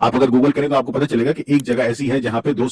آپ اگر گوگل کریں تو آپ کو پتہ چلے گا کہ ایک جگہ ایسی ہے جہاں پہ دو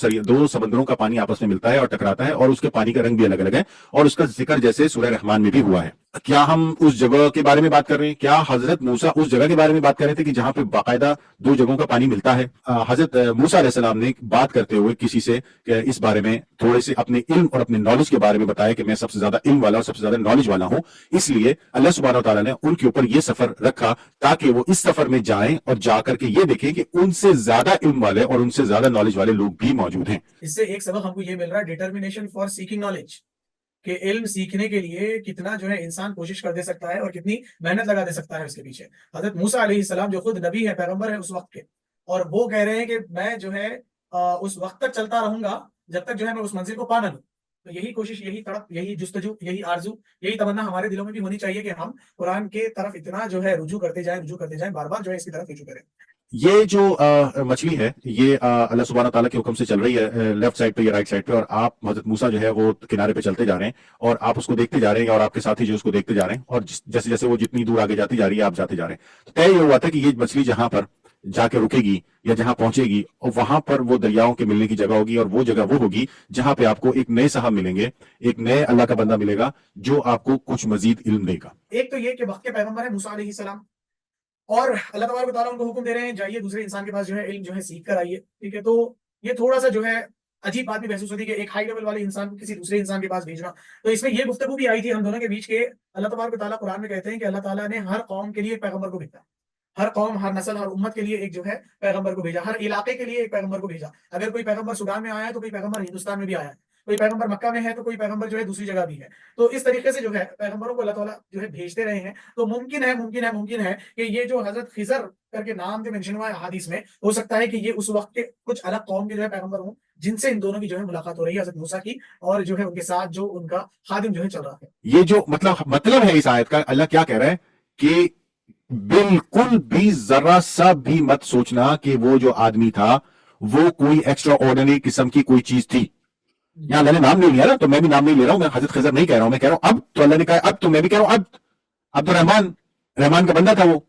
سمندروں کا پانی آپس میں ملتا ہے اور ٹکراتا ہے، اور اس کے پانی کا رنگ بھی الگ الگ ہے، اور اس کا ذکر جیسے سورہ رحمان میں بھی ہوا ہے۔ کیا ہم اس جگہ کے بارے میں بات کر رہے ہیں؟ کیا حضرت موسیٰ اس جگہ کے بارے میں بات کر رہے تھے کہ جہاں پہ باقاعدہ دو جگہوں کا پانی ملتا ہے؟ حضرت موسیٰ علیہ السلام نے بات کرتے ہوئے کسی سے کہ اس بارے میں تھوڑے سے اپنے علم اور اپنے نالج کے بارے میں بتایا کہ میں سب سے زیادہ علم والا اور سب سے زیادہ نالج والا ہوں، اس لیے اللہ سبحانہ وتعالیٰ نے ان کے اوپر یہ سفر رکھا تاکہ وہ اس سفر میں جائیں اور جا کر کے یہ دیکھیں کہ ان سے زیادہ علم والے اور ان سے زیادہ نالج والے لوگ بھی موجود ہیں۔ اس سے ایک سبق ہم کو یہ مل رہا ہے، ڈیٹرمینیشن فار سیکنگ نالج، کہ علم سیکھنے کے لیے کتنا جو ہے انسان کوشش کر دے سکتا ہے اور کتنی محنت لگا دے سکتا ہے اس کے پیچھے۔ حضرت موسیٰ علیہ السلام جو خود نبی ہے، پیغمبر ہے اس وقت کے، اور وہ کہہ رہے ہیں کہ میں جو ہے اس وقت تک چلتا رہوں گا جب تک جو ہے میں اس منزل کو پا نہ لوں۔ تو یہی کوشش، یہی تڑپ، یہی جستجو، یہی آرزو، یہی تمنا ہمارے دلوں میں بھی ہونی چاہیے کہ ہم قرآن کے طرف اتنا جو ہے رجوع کرتے جائیں، بار بار جو ہے اس کی طرف رجوع کریں۔ یہ جو مچھلی ہے یہ اللہ سبحانہ تعالیٰ کے حکم سے چل رہی ہے لیفٹ سائڈ پہ یا رائٹ سائڈ پہ، اور آپ حضرت موسیٰ جو ہے وہ کنارے پہ چلتے جا رہے ہیں اور آپ اس کو دیکھتے جا رہے ہیں، اور آپ کے ساتھی جو اس کو دیکھتے جا رہے ہیں، اور جیسے جیسے وہ جتنی دور آگے جاتی جا رہی ہے آپ جاتے جا رہے ہیں۔ تو طے یہ ہوا تھا کہ یہ مچھلی جہاں پر جا کے رکے گی یا جہاں پہنچے گی، اور وہاں پر وہ دریاؤں کے ملنے کی جگہ ہوگی، اور وہ جگہ وہ ہوگی جہاں پہ آپ کو ایک نئے صاحب ملیں گے، ایک نئے اللہ کا بندہ ملے گا جو آپ کو کچھ مزید علم دے گا۔ ایک تو یہ کہ وقت کے پیغمبر ہے موسیٰ علیہ السلام، اور اللہ تبارک و تعالیٰ ان کو حکم دے رہے ہیں جائیے دوسرے انسان کے پاس جو ہے علم جو ہے سیکھ کر آئیے، ٹھیک ہے۔ تو یہ تھوڑا سا جو ہے عجیب بات بھی محسوس ہوتی ہے کہ ایک ہائی لیول والے انسان کو کسی دوسرے انسان کے پاس بھیجنا۔ تو اس میں یہ گفتگو بھی آئی تھی ہم دونوں کے بیچ کے اللہ تبارک و تعالیٰ قرآن میں کہتے ہیں کہ اللہ تعالیٰ نے ہر قوم کے لیے ایک پیغمبر کو بھیجا، ہر قوم، ہر نسل، ہر امت کے لیے ایک جو ہے پیغمبر کو بھیجا، ہر علاقے کے لیے ایک پیغمبر کو بھیجا۔ اگر کوئی پیغمبر سودان میں آیا ہے تو کوئی پیغمبر ہندوستان میں بھی آیا ہے، کوئی پیغمبر مکہ میں ہے تو کوئی پیغمبر جو ہے دوسری جگہ بھی ہے۔ تو اس طریقے سے جو ہے پیغمبروں کو اللہ تعالیٰ جو ہے بھیجتے رہے ہیں۔ تو ممکن ہے کہ یہ جو حضرت خضر کر کے نام جو مینشن ہوا ہے حدیث میں، ہو سکتا ہے کہ یہ اس وقت کے کچھ الگ قوم کے جو ہے پیغمبر ہوں جن سے ان دونوں کی جو ہے ملاقات ہو رہی ہے، حضرت موسیٰ کی، اور جو ہے ان کے ساتھ جو ان کا خادم جو ہے چل رہا ہے۔ یہ جو مطلب ہے اس آیت کا، اللہ کیا کہہ رہا ہے کہ بالکل بھی ذرا سا بھی مت سوچنا کہ وہ جو آدمی تھا وہ کوئی ایکسٹرا آرڈنری قسم کی کوئی چیز تھی۔ یہاں اللہ نے نام نہیں لیا نا، تو میں بھی نام نہیں لے رہا ہوں، میں حضرت خضر نہیں کہہ رہا ہوں، میں کہہ رہا ہوں اب تو اللہ نے کہا اب، تو میں بھی کہہ رہا ہوں اب تو رحمان کا بندہ تھا وہ،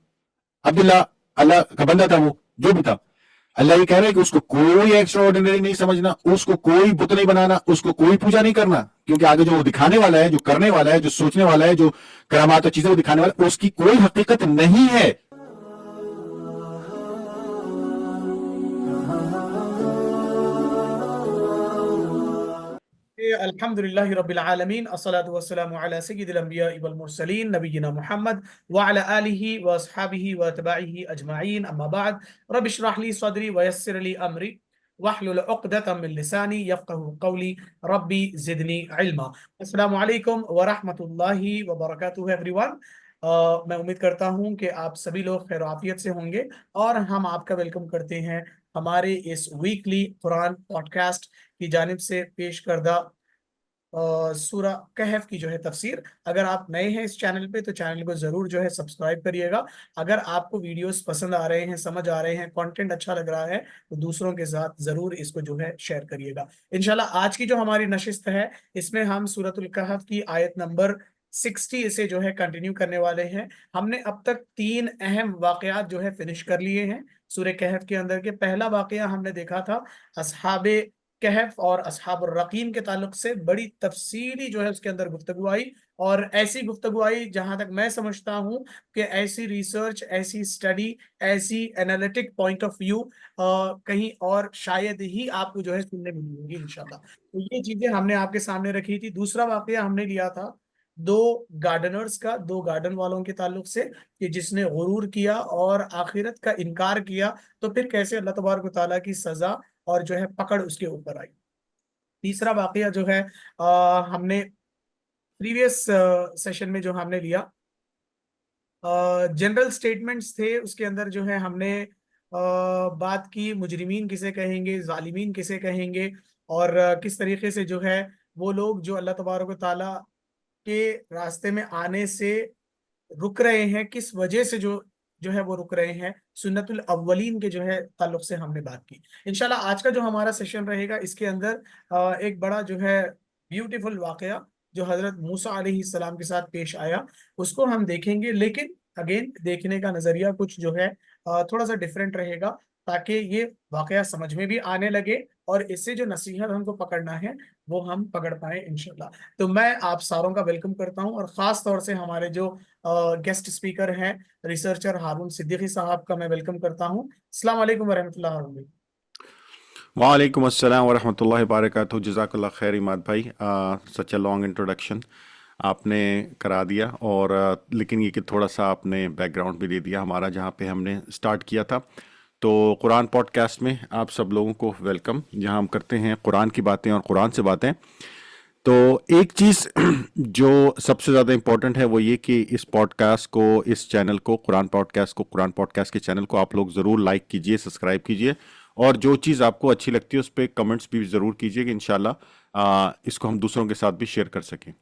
عبداللہ اللہ کا بندہ تھا وہ، جو بھی تھا۔ اللہ یہ کہہ رہا ہے کہ اس کو کوئی ایکسٹرا آرڈنری نہیں سمجھنا، اس کو کوئی بت نہیں بنانا، اس کو کوئی پوجا نہیں کرنا، کیونکہ آگے جو وہ دکھانے والا ہے، جو کرنے والا ہے، جو سوچنے والا ہے، جو کرامات اور چیزیں وہ دکھانے والا ہے، اس کی کوئی حقیقت نہیں ہے۔ الحمد للہ رب العالمین، الصلاۃ والسلام علی سید الانبیاء والمرسلین نبینا محمد وعلی آلہ واصحابہ واتباعہ اجمعین، اما بعد، رب اشرح لی صدری ویسر لی امری واحلل عقدۃ من لسانی یفقہوا قولی، ربی زدنی علما۔ السلام علیکم ورحمۃ اللہ وبرکاتہ ایوری ون۔ میں امید کرتا ہوں کہ آپ سبھی لوگ خیر و عافیت سے ہوں گے، اور ہم آپ کا ویلکم کرتے ہیں ہمارے اس ویکلی قرآن پوڈ کاسٹ کی جانب سے پیش کردہ سورہ کہف کی جو ہے تفسیر۔ اگر آپ نئے ہیں اس چینل پہ تو چینل کو ضرور جو ہے سبسکرائب کریے گا۔ اگر آپ کو ویڈیوز پسند آ رہے ہیں، سمجھ آ رہے ہیں، کنٹینٹ اچھا لگ رہا ہے تو دوسروں کے ساتھ ضرور اس کو جو ہے شیئر کریے گا۔ انشاءاللہ آج کی جو ہماری نشست ہے اس میں ہم سورۃ الکہف کی آیت نمبر 60 سے جو ہے کنٹینیو کرنے والے ہیں۔ ہم نے اب تک 3 اہم واقعات جو ہے فنش کر لیے ہیں سورہ کہف کے اندر کے۔ پہلا واقعہ ہم نے دیکھا تھا اصحاب کہف اور اصحاب الرقیم کے تعلق سے، بڑی تفصیلی جو ہے اس کے اندر گفتگو آئی، اور ایسی گفتگو آئی جہاں تک میں سمجھتا ہوں کہ ایسی ریسرچ، ایسی اسٹڈی، ایسی انالیٹک پوائنٹ آف ویو کہیں اور شاید ہی آپ کو جو ہے سننے ملیں گی انشاءاللہ۔ تو یہ چیزیں ہم نے آپ کے سامنے رکھی تھی۔ دوسرا واقعہ ہم نے لیا تھا 2 گارڈنرز کا، 2 گارڈن والوں کے تعلق سے، کہ جس نے غرور کیا اور آخرت کا انکار کیا تو پھر کیسے اللہ تبارک و تعالیٰ کی سزا اور جو ہے پکڑ اس کے اوپر آئی۔ تیسرا واقعہ جو ہے ہم نے پریویس سیشن میں جو ہم نے لیا، جنرل سٹیٹمنٹس تھے، اس کے اندر جو ہے ہم نے بات کی مجرمین کسے کہیں گے، ظالمین کسے کہیں گے، اور کس طریقے سے جو ہے وہ لوگ جو اللہ تبارک و تعالیٰ کے راستے میں آنے سے رک رہے ہیں، کس وجہ سے جو ہے وہ رک رہے ہیں، سنت الاولین کے جو ہے تعلق سے ہم نے بات کی۔ انشاءاللہ آج کا جو ہمارا سیشن رہے گا اس کے اندر ایک بڑا جو ہے بیوٹیفل واقعہ جو حضرت موسیٰ علیہ السلام کے ساتھ پیش آیا اس کو ہم دیکھیں گے، لیکن اگین دیکھنے کا نظریہ کچھ جو ہے تھوڑا سا ڈیفرنٹ رہے گا۔ تاکہ یہ واقعہ سمجھ میں بھی آنے لگے اور اس سے جو نصیحت ہم کو پکڑنا ہے وہ ہم پکڑ پائیں انشاءاللہ۔ تو میں آپ ساروں کا ویلکم کرتا ہوں، اور خاص طور سے ہمارے جو گیسٹ اسپیکر ہیں ریسرچر ہارون صدیقی صاحب کا میں ویلکم کرتا ہوں۔ السلام علیکم ورحمۃ اللہ ہارون بھائی۔ وعلیکم السلام ورحمۃ اللہ وبرکاتہ۔ جزاک اللہ خیر عماد بھائی، سچ اے لانگ انٹروڈکشن آپ نے کرا دیا، اور لیکن یہ کہ تھوڑا سا آپ نے بیک گراؤنڈ بھی دے دیا ہمارا جہاں پہ ہم نے سٹارٹ کیا تھا۔ تو قرآن پوڈ کاسٹ میں آپ سب لوگوں کو ویلکم، جہاں ہم کرتے ہیں قرآن کی باتیں اور قرآن سے باتیں۔ تو ایک چیز جو سب سے زیادہ امپورٹنٹ ہے وہ یہ کہ اس پوڈ کاسٹ کو، اس چینل کو، قرآن پوڈ کاسٹ کے چینل کو آپ لوگ ضرور لائک کیجئے، سبسکرائب کیجئے، اور جو چیز آپ کو اچھی لگتی ہے اس پہ کمنٹس بھی ضرور کیجئے کہ انشاءاللہ اس کو ہم دوسروں کے ساتھ بھی شیئر کر سکیں۔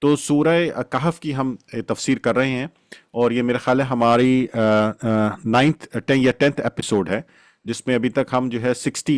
تو سورہ کہف کی ہم تفسیر کر رہے ہیں، اور یہ میرا خیال ہے ہماری 10th ایپیسوڈ ہے، جس میں ابھی تک ہم جو ہے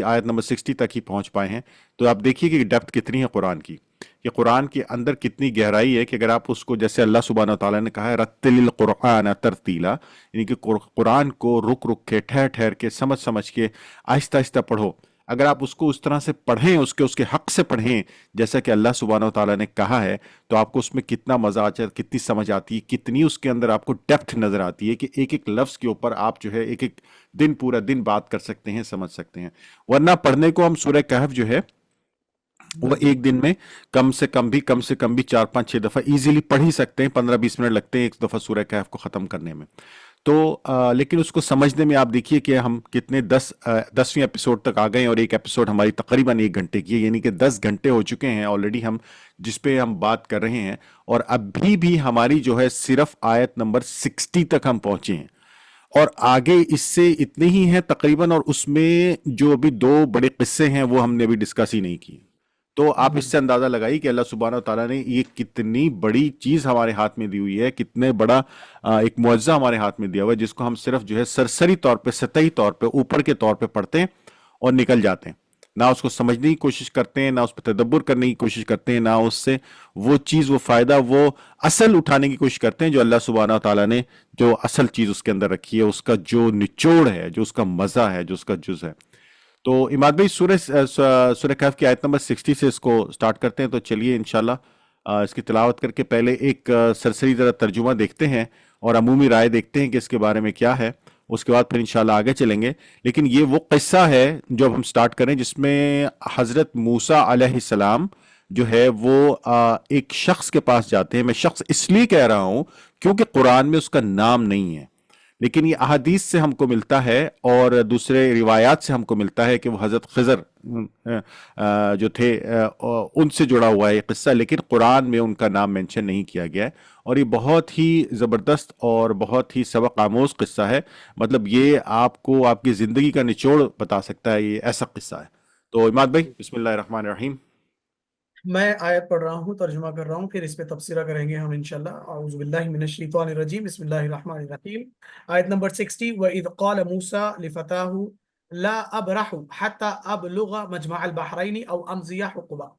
آیت نمبر 60 تک ہی پہنچ پائے ہیں۔ تو آپ دیکھیے کہ ڈیپتھ کتنی ہے قرآن کی، کہ قرآن کے اندر کتنی گہرائی ہے، کہ اگر آپ اس کو جیسے اللہ سبحانہ وتعالیٰ نے کہا ہے رتل القرآن ترتیلا، یعنی کہ قرآن کو رک رک کے، ٹھہر ٹھہر کے، سمجھ کے، آہستہ آہستہ پڑھو۔ اگر آپ اس کو اس طرح سے پڑھیں، اس کے حق سے پڑھیں جیسا کہ اللہ سبحانہ وتعالیٰ نے کہا ہے، تو آپ کو اس میں کتنا مزہ آتا ہے، کتنی سمجھ آتی ہے، کتنی اس کے اندر آپ کو ڈیپتھ نظر آتی ہے، کہ ایک ایک لفظ کے اوپر آپ جو ہے ایک ایک دن، پورا دن بات کر سکتے ہیں، سمجھ سکتے ہیں۔ ورنہ پڑھنے کو ہم سورہ کہف جو ہے وہ ایک دن میں کم سے کم بھی 4-5-6 دفعہ ایزیلی پڑھ ہی سکتے ہیں، 15-20 منٹ لگتے ہیں ایک دفعہ سورہ کہف کو ختم کرنے میں۔ تو لیکن اس کو سمجھنے میں آپ دیکھیے کہ ہم کتنے 10ویں ایپیسوڈ تک آ گئے ہیں، اور ایک ایپیسوڈ ہماری تقریباً 1 گھنٹے کی ہے، یعنی کہ 10 گھنٹے ہو چکے ہیں آلریڈی ہم جس پہ ہم بات کر رہے ہیں، اور ابھی بھی ہماری جو ہے صرف آیت نمبر 60 تک ہم پہنچے ہیں، اور آگے اس سے اتنے ہی ہیں تقریباً، اور اس میں جو ابھی 2 بڑے قصے ہیں وہ ہم نے ابھی ڈسکس ہی نہیں کیے۔ تو آپ اس سے اندازہ لگائی کہ اللہ سبحانہ وتعالیٰ نے یہ کتنی بڑی چیز ہمارے ہاتھ میں دی ہوئی ہے، کتنے بڑا ایک معجزہ ہمارے ہاتھ میں دیا ہوا ہے، جس کو ہم صرف جو ہے سرسری طور پہ، سطحی طور پہ، اوپر کے طور پہ پڑھتے ہیں اور نکل جاتے ہیں، نہ اس کو سمجھنے کی کوشش کرتے ہیں، نہ اس پہ تدبر کرنے کی کوشش کرتے ہیں، نہ اس سے وہ چیز، وہ فائدہ، وہ اصل اٹھانے کی کوشش کرتے ہیں جو اللہ سبحانہ وتعالیٰ نے جو اصل چیز اس کے اندر رکھی ہے، اس کا جو نچوڑ ہے، جو اس کا مزہ ہے، جو اس کا جز ہے۔ تو عماد بھائی سورہ کہف کی آیت نمبر 60 سے اس کو سٹارٹ کرتے ہیں۔ تو چلیے انشاءاللہ اس کی تلاوت کر کے پہلے ایک سرسری ذرا ترجمہ دیکھتے ہیں اور عمومی رائے دیکھتے ہیں کہ اس کے بارے میں کیا ہے، اس کے بعد پھر انشاءاللہ آگے چلیں گے۔ لیکن یہ وہ قصہ ہے جو اب ہم سٹارٹ کریں، جس میں حضرت موسیٰ علیہ السلام جو ہے وہ ایک شخص کے پاس جاتے ہیں۔ میں شخص اس لیے کہہ رہا ہوں کیونکہ قرآن میں اس کا نام نہیں ہے، لیکن یہ احادیث سے ہم کو ملتا ہے اور دوسرے روایات سے ہم کو ملتا ہے کہ وہ حضرت خضر جو تھے ان سے جڑا ہوا ہے یہ قصہ، لیکن قرآن میں ان کا نام مینشن نہیں کیا گیا ہے، اور یہ بہت ہی زبردست اور بہت ہی سبق آموز قصہ ہے۔ مطلب یہ آپ کو آپ کی زندگی کا نچوڑ بتا سکتا ہے، یہ ایسا قصہ ہے۔ تو عماد بھائی بسم اللہ الرحمن الرحیم۔ میں آیت پڑھ رہا ہوں، ترجمہ کر رہا ہوں، پھر اس پہ تبصرہ کریں گے ہم انشاءاللہ۔ اعوذ باللہ من الشیطان الرجیم، بسم اللہ الرحمن الرحیم۔ آیت نمبر 60، وَإِذْ قَالَ مُوسَىٰ لِفَتَاهُ لَا أَبْرَحُ حَتَّىٰ أَبْلُغَ مَجْمَعَ الْبَحْرَيْنِ أَوْ أَمْضِيَ حُقُبًا۔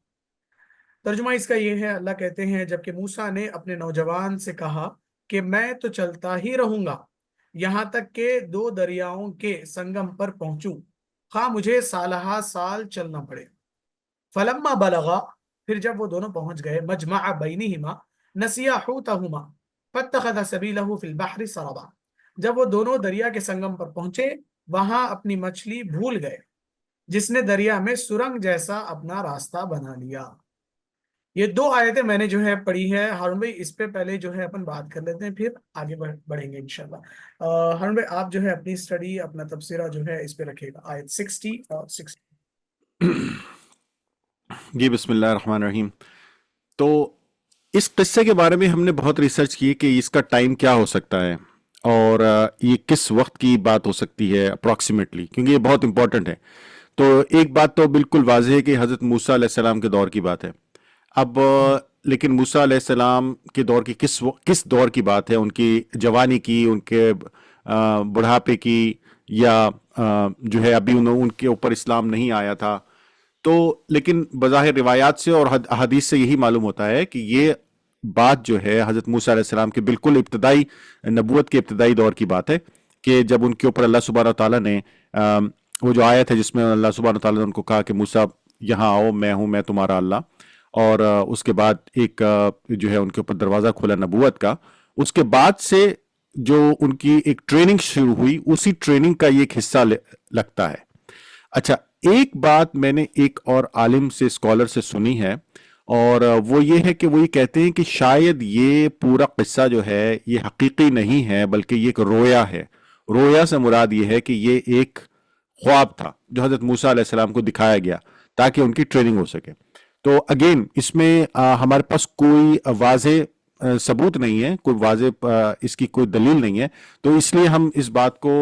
ترجمہ اس کا یہ ہے، اللہ کہتے ہیں جبکہ موسیٰ نے اپنے نوجوان سے کہا کہ میں تو چلتا ہی رہوں گا یہاں تک کہ 2 دریاؤں کے سنگم پر پہنچوں، خواہ مجھے سالہ سال چلنا پڑے۔ فلما بلغا، پھر جب وہ دونوں پہنچ گئے، مجمع بینہما نسیا حوتہما فاتخذ سبیلہ فی البحر سربا، جب وہ دونوں دریا کے سنگم پر پہنچے، وہاں اپنی مچھلی بھول گئے، جس نے دریا میں سرنگ جیسا اپنا راستہ بنا لیا۔ یہ 2 آیتیں میں نے جو ہے پڑھی ہے۔ ہارون بھائی اس پہ پہلے جو ہے اپن بات کر لیتے ہیں، پھر آگے بڑھیں گے انشاءاللہ۔ ہارون بھائی آپ جو ہے اپنی سٹڈی، اپنا تبصرہ جو ہے اس پہ رکھے گا، آیت 60 اور 60۔ جی بسم اللہ الرحمن الرحیم۔ تو اس قصے کے بارے میں ہم نے بہت ریسرچ کی کہ اس کا ٹائم کیا ہو سکتا ہے، اور یہ کس وقت کی بات ہو سکتی ہے اپروکسیمیٹلی، کیونکہ یہ بہت امپورٹنٹ ہے۔ تو ایک بات تو بالکل واضح ہے کہ حضرت موسیٰ علیہ السلام کے دور کی بات ہے۔ اب لیکن موسیٰ علیہ السلام کے دور کی کس دور کی بات ہے؟ ان کی جوانی کی، ان کے بڑھاپے کی، یا جو ہے ابھی ان کے اوپر اسلام نہیں آیا تھا؟ تو لیکن بظاہر روایات سے اور حدیث سے یہی معلوم ہوتا ہے کہ یہ بات جو ہے حضرت موسیٰ علیہ السلام کے بالکل ابتدائی، نبوت کے ابتدائی دور کی بات ہے۔ کہ جب ان کے اوپر اللہ سبحانہ تعالیٰ نے وہ جو آیت ہے جس میں اللہ سبحانہ تعالیٰ نے ان کو کہا کہ موسیٰ یہاں آؤ، میں ہوں، میں تمہارا اللہ، اور اس کے بعد ایک جو ہے ان کے اوپر دروازہ کھولا نبوت کا، اس کے بعد سے جو ان کی ایک ٹریننگ شروع ہوئی، اسی ٹریننگ کا یہ ایک حصہ لگتا ہے۔ اچھا، ایک بات میں نے ایک اور عالم سے، اسکالر سے سنی ہے، اور وہ یہ ہے کہ وہ یہ کہتے ہیں کہ شاید یہ پورا قصہ جو ہے یہ حقیقی نہیں ہے، بلکہ یہ ایک رویا ہے۔ رویا سے مراد یہ ہے کہ یہ ایک خواب تھا جو حضرت موسیٰ علیہ السلام کو دکھایا گیا تاکہ ان کی ٹریننگ ہو سکے۔ تو اگین اس میں ہمارے پاس کوئی واضح ثبوت نہیں ہے، کوئی واضح اس کی کوئی دلیل نہیں ہے، تو اس لیے ہم اس بات کو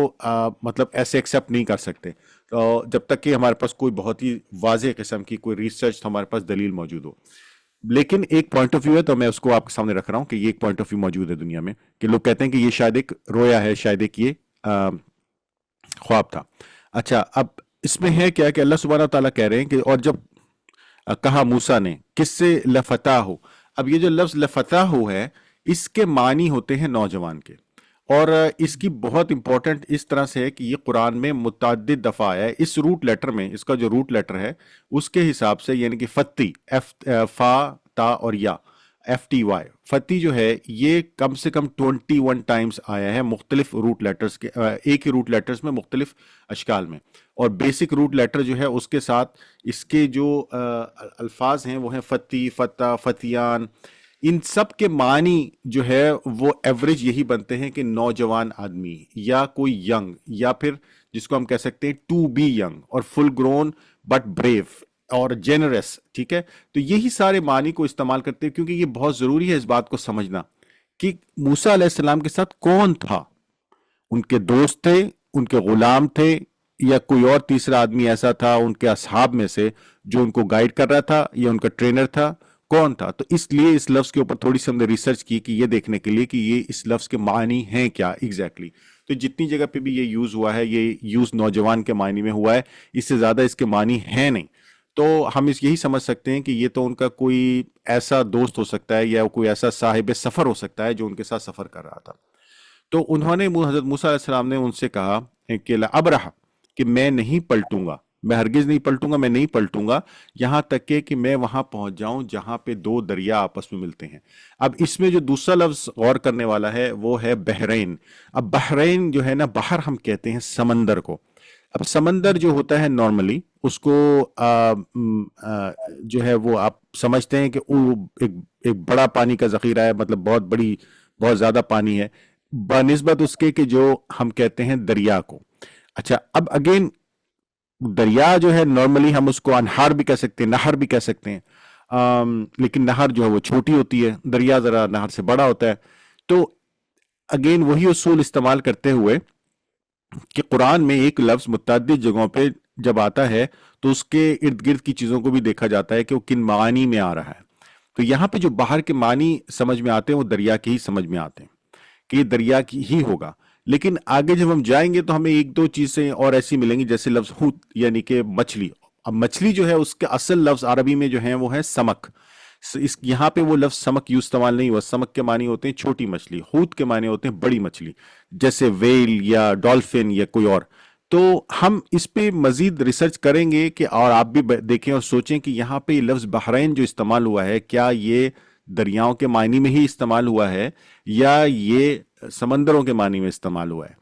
مطلب ایسے ایکسیپٹ نہیں کر سکتے جب تک کہ ہمارے پاس کوئی بہت ہی واضح قسم کی کوئی ریسرچ، ہمارے پاس دلیل موجود ہو۔ لیکن ایک پوائنٹ آف ویو ہے، تو میں اس کو آپ کے سامنے رکھ رہا ہوں کہ یہ ایک پوائنٹ آف ویو موجود ہے دنیا میں کہ لوگ کہتے ہیں کہ یہ شاید ایک رویا ہے، شاید ایک یہ خواب تھا۔ اچھا، اب اس میں ہے کیا کہ اللہ سبحانہ تعالیٰ کہہ رہے ہیں کہ اور جب کہا موسیٰ نے کس سے لفتح ہو، اب یہ جو لفظ لفتح ہو ہے اس کے معنی ہوتے ہیں نوجوان کے، اور اس کی بہت امپورٹنٹ اس طرح سے ہے کہ یہ قرآن میں متعدد دفعہ ہے۔ اس روٹ لیٹر میں، اس کا جو روٹ لیٹر ہے اس کے حساب سے، یعنی کہ فتی، فا تا اور یا، ایف ٹی وائی، فتی جو ہے یہ کم سے کم 21 ٹائمز آیا ہے مختلف روٹ لیٹرز کے، ایک ہی روٹ لیٹرز میں مختلف اشکال میں، اور بیسک روٹ لیٹر جو ہے اس کے ساتھ اس کے جو الفاظ ہیں وہ ہیں فتی، فتح، فتیان، ان سب کے معنی جو ہے وہ ایوریج یہی بنتے ہیں کہ نوجوان آدمی یا کوئی ینگ، یا پھر جس کو ہم کہہ سکتے ہیں ٹو بی ینگ، اور فل گرون بٹ بریو اور جینرس، ٹھیک ہے؟ تو یہی سارے معنی کو استعمال کرتے ہیں، کیونکہ یہ بہت ضروری ہے اس بات کو سمجھنا کہ موسیٰ علیہ السلام کے ساتھ کون تھا، ان کے دوست تھے، ان کے غلام تھے، یا کوئی اور تیسرا آدمی ایسا تھا ان کے اصحاب میں سے جو ان کو گائیڈ کر رہا تھا، یا ان کا ٹرینر تھا، کون تھا؟ تو اس لیے اس لفظ کے اوپر تھوڑی سی ہم نے ریسرچ کی کہ یہ دیکھنے کے لیے کہ یہ اس لفظ کے معنی ہیں کیا ایگزیکٹلی۔ تو جتنی جگہ پہ بھی یہ یوز ہوا ہے، یہ یوز نوجوان کے معنی میں ہوا ہے، اس سے زیادہ اس کے معنی ہیں نہیں۔ تو ہم یہی سمجھ سکتے ہیں کہ یہ تو ان کا کوئی ایسا دوست ہو سکتا ہے، یا کوئی ایسا صاحب سفر ہو سکتا ہے جو ان کے ساتھ سفر کر رہا تھا۔ تو انہوں نے، حضرت موسیٰ علیہ السلام نے ان سے کہا کہ لَأَبْرَحَ، کہ میں نہیں پلٹوں گا، میں ہرگز نہیں پلٹوں گا، میں نہیں پلٹوں گا یہاں تک کہ میں وہاں پہنچ جاؤں جہاں پہ دو دریا آپس میں ملتے ہیں۔ اب اس میں جو دوسرا لفظ غور کرنے والا ہے وہ ہے بحرین۔ اب بحرین جو ہے نا، بحر ہم کہتے ہیں سمندر کو۔ اب سمندر جو ہوتا ہے نارملی اس کو جو ہے وہ آپ سمجھتے ہیں کہ ایک بڑا پانی کا ذخیرہ ہے، مطلب بہت زیادہ پانی ہے بنسبت اس کے کہ جو ہم کہتے ہیں دریا کو۔ اچھا، اب اگین دریا جو ہے نارملی ہم اس کو انہار بھی کہہ سکتے ہیں، نہر بھی کہہ سکتے ہیں، لیکن نہر جو ہے وہ چھوٹی ہوتی ہے، دریا ذرا نہر سے بڑا ہوتا ہے۔ تو اگین وہی اصول استعمال کرتے ہوئے کہ قرآن میں ایک لفظ متعدد جگہوں پہ جب آتا ہے تو اس کے ارد گرد کی چیزوں کو بھی دیکھا جاتا ہے کہ وہ کن معنی میں آ رہا ہے۔ تو یہاں پہ جو باہر کے معنی سمجھ میں آتے ہیں وہ دریا کے ہی سمجھ میں آتے ہیں کہ یہ دریا کی ہی ہوگا، لیکن آگے جب ہم جائیں گے تو ہمیں ایک دو چیزیں اور ایسی ملیں گی، جیسے لفظ حوت یعنی کہ مچھلی۔ اب مچھلی جو ہے اس کے اصل لفظ عربی میں جو ہیں وہ ہے سمک۔ یہاں پہ وہ لفظ سمک یوں استعمال نہیں ہوا۔ سمک کے معنی ہوتے ہیں چھوٹی مچھلی، حوت کے معنی ہوتے ہیں بڑی مچھلی، جیسے ویل یا ڈولفن یا کوئی اور۔ تو ہم اس پہ مزید ریسرچ کریں گے کہ، اور آپ بھی دیکھیں اور سوچیں کہ یہاں پہ یہ لفظ بحرین جو استعمال ہوا ہے، کیا یہ دریاؤں کے معنی میں ہی استعمال ہوا ہے یا یہ سمندروں کے معنی میں استعمال ہوا ہے؟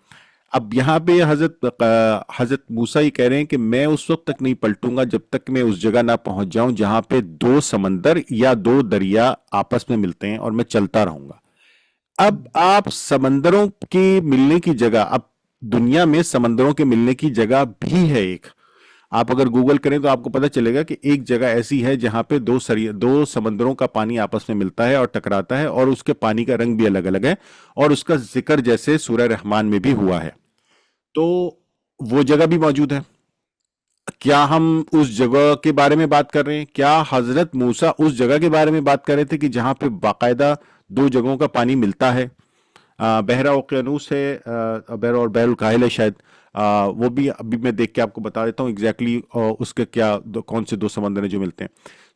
اب یہاں پہ حضرت موسیٰ ہی کہہ رہے ہیں کہ میں اس وقت تک نہیں پلٹوں گا جب تک میں اس جگہ نہ پہنچ جاؤں جہاں پہ دو سمندر یا دو دریا آپس میں ملتے ہیں، اور میں چلتا رہوں گا۔ اب آپ سمندروں کی ملنے کی جگہ، اب دنیا میں سمندروں کے ملنے کی جگہ بھی ہے ایک، آپ اگر گوگل کریں تو آپ کو پتہ چلے گا کہ ایک جگہ ایسی ہے جہاں پہ دو سمندروں کا پانی آپس میں ملتا ہے اور ٹکراتا ہے، اور اس کے پانی کا رنگ بھی الگ الگ ہے، اور اس کا ذکر جیسے سورہ رحمان میں بھی ہوا ہے۔ تو وہ جگہ بھی موجود ہے۔ کیا ہم اس جگہ کے بارے میں بات کر رہے ہیں؟ کیا حضرت موسیٰ اس جگہ کے بارے میں بات کر رہے تھے کہ جہاں پہ باقاعدہ دو جگہوں کا پانی ملتا ہے؟ بحیرہ اوقیانوس ہے، بحر الکاہل ہے شاید، وہ بھی ابھی میں دیکھ کے آپ کو بتا دیتا ہوں ایگزیکٹلی اس کے کیا کون سے دو سمندر ہیں جو ملتے ہیں۔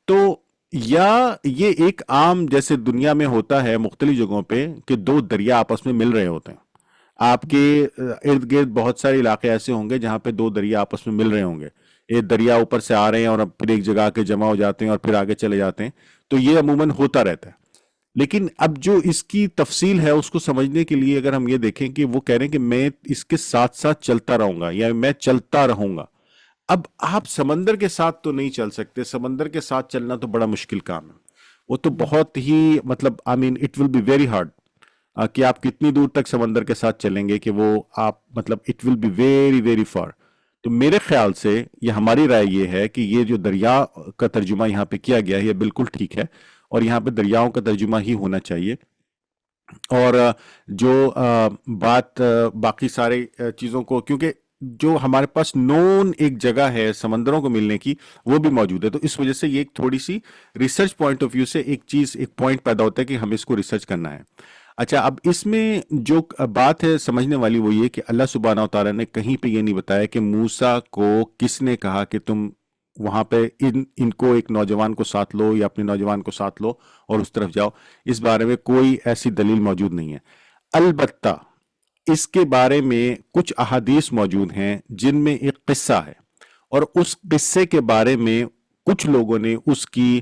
تو یا یہ ایک عام جیسے دنیا میں ہوتا ہے مختلف جگہوں پہ کہ دو دریا آپس میں مل رہے ہوتے ہیں، آپ کے ارد گرد بہت سارے علاقے ایسے ہوں گے جہاں پہ دو دریا آپس میں مل رہے ہوں گے، ایک دریا اوپر سے آ رہے ہیں اور اب پھر ایک جگہ آ کے جمع ہو جاتے ہیں اور پھر آگے چلے جاتے ہیں، تو یہ عموماً ہوتا رہتا ہے۔ لیکن اب جو اس کی تفصیل ہے اس کو سمجھنے کے لیے اگر ہم یہ دیکھیں کہ وہ کہہ رہے ہیں کہ میں اس کے ساتھ ساتھ چلتا رہوں گا یا میں چلتا رہوں گا۔ اب آپ سمندر کے ساتھ تو نہیں چل سکتے، سمندر کے ساتھ چلنا تو بڑا مشکل کام ہے، وہ تو بہت ہی مطلب I mean it will be very hard کہ آپ کتنی دور تک سمندر کے ساتھ چلیں گے کہ وہ آپ مطلب it will be very very far. تو میرے خیال سے یہ ہماری رائے یہ ہے کہ یہ جو دریا کا ترجمہ یہاں پہ کیا گیا ہے یہ بالکل ٹھیک ہے، اور یہاں پہ دریاؤں کا ترجمہ ہی ہونا چاہیے۔ اور جو بات باقی سارے چیزوں کو، کیونکہ جو ہمارے پاس نون ایک جگہ ہے سمندروں کو ملنے کی وہ بھی موجود ہے، تو اس وجہ سے یہ ایک تھوڑی سی ریسرچ پوائنٹ آف ویو سے ایک پوائنٹ پیدا ہوتا ہے کہ ہمیں اس کو ریسرچ کرنا ہے۔ اچھا، اب اس میں جو بات ہے سمجھنے والی وہ یہ کہ اللہ سبحانہ و تعالیٰ نے کہیں پہ یہ نہیں بتایا کہ موسیٰ کو کس نے کہا کہ تم وہاں پہ ان کو ایک نوجوان کو ساتھ لو یا اپنے نوجوان کو ساتھ لو اور اس طرف جاؤ، اس بارے میں کوئی ایسی دلیل موجود نہیں ہے۔ البتہ اس کے بارے میں کچھ احادیث موجود ہیں جن میں ایک قصہ ہے، اور اس قصے کے بارے میں کچھ لوگوں نے اس کی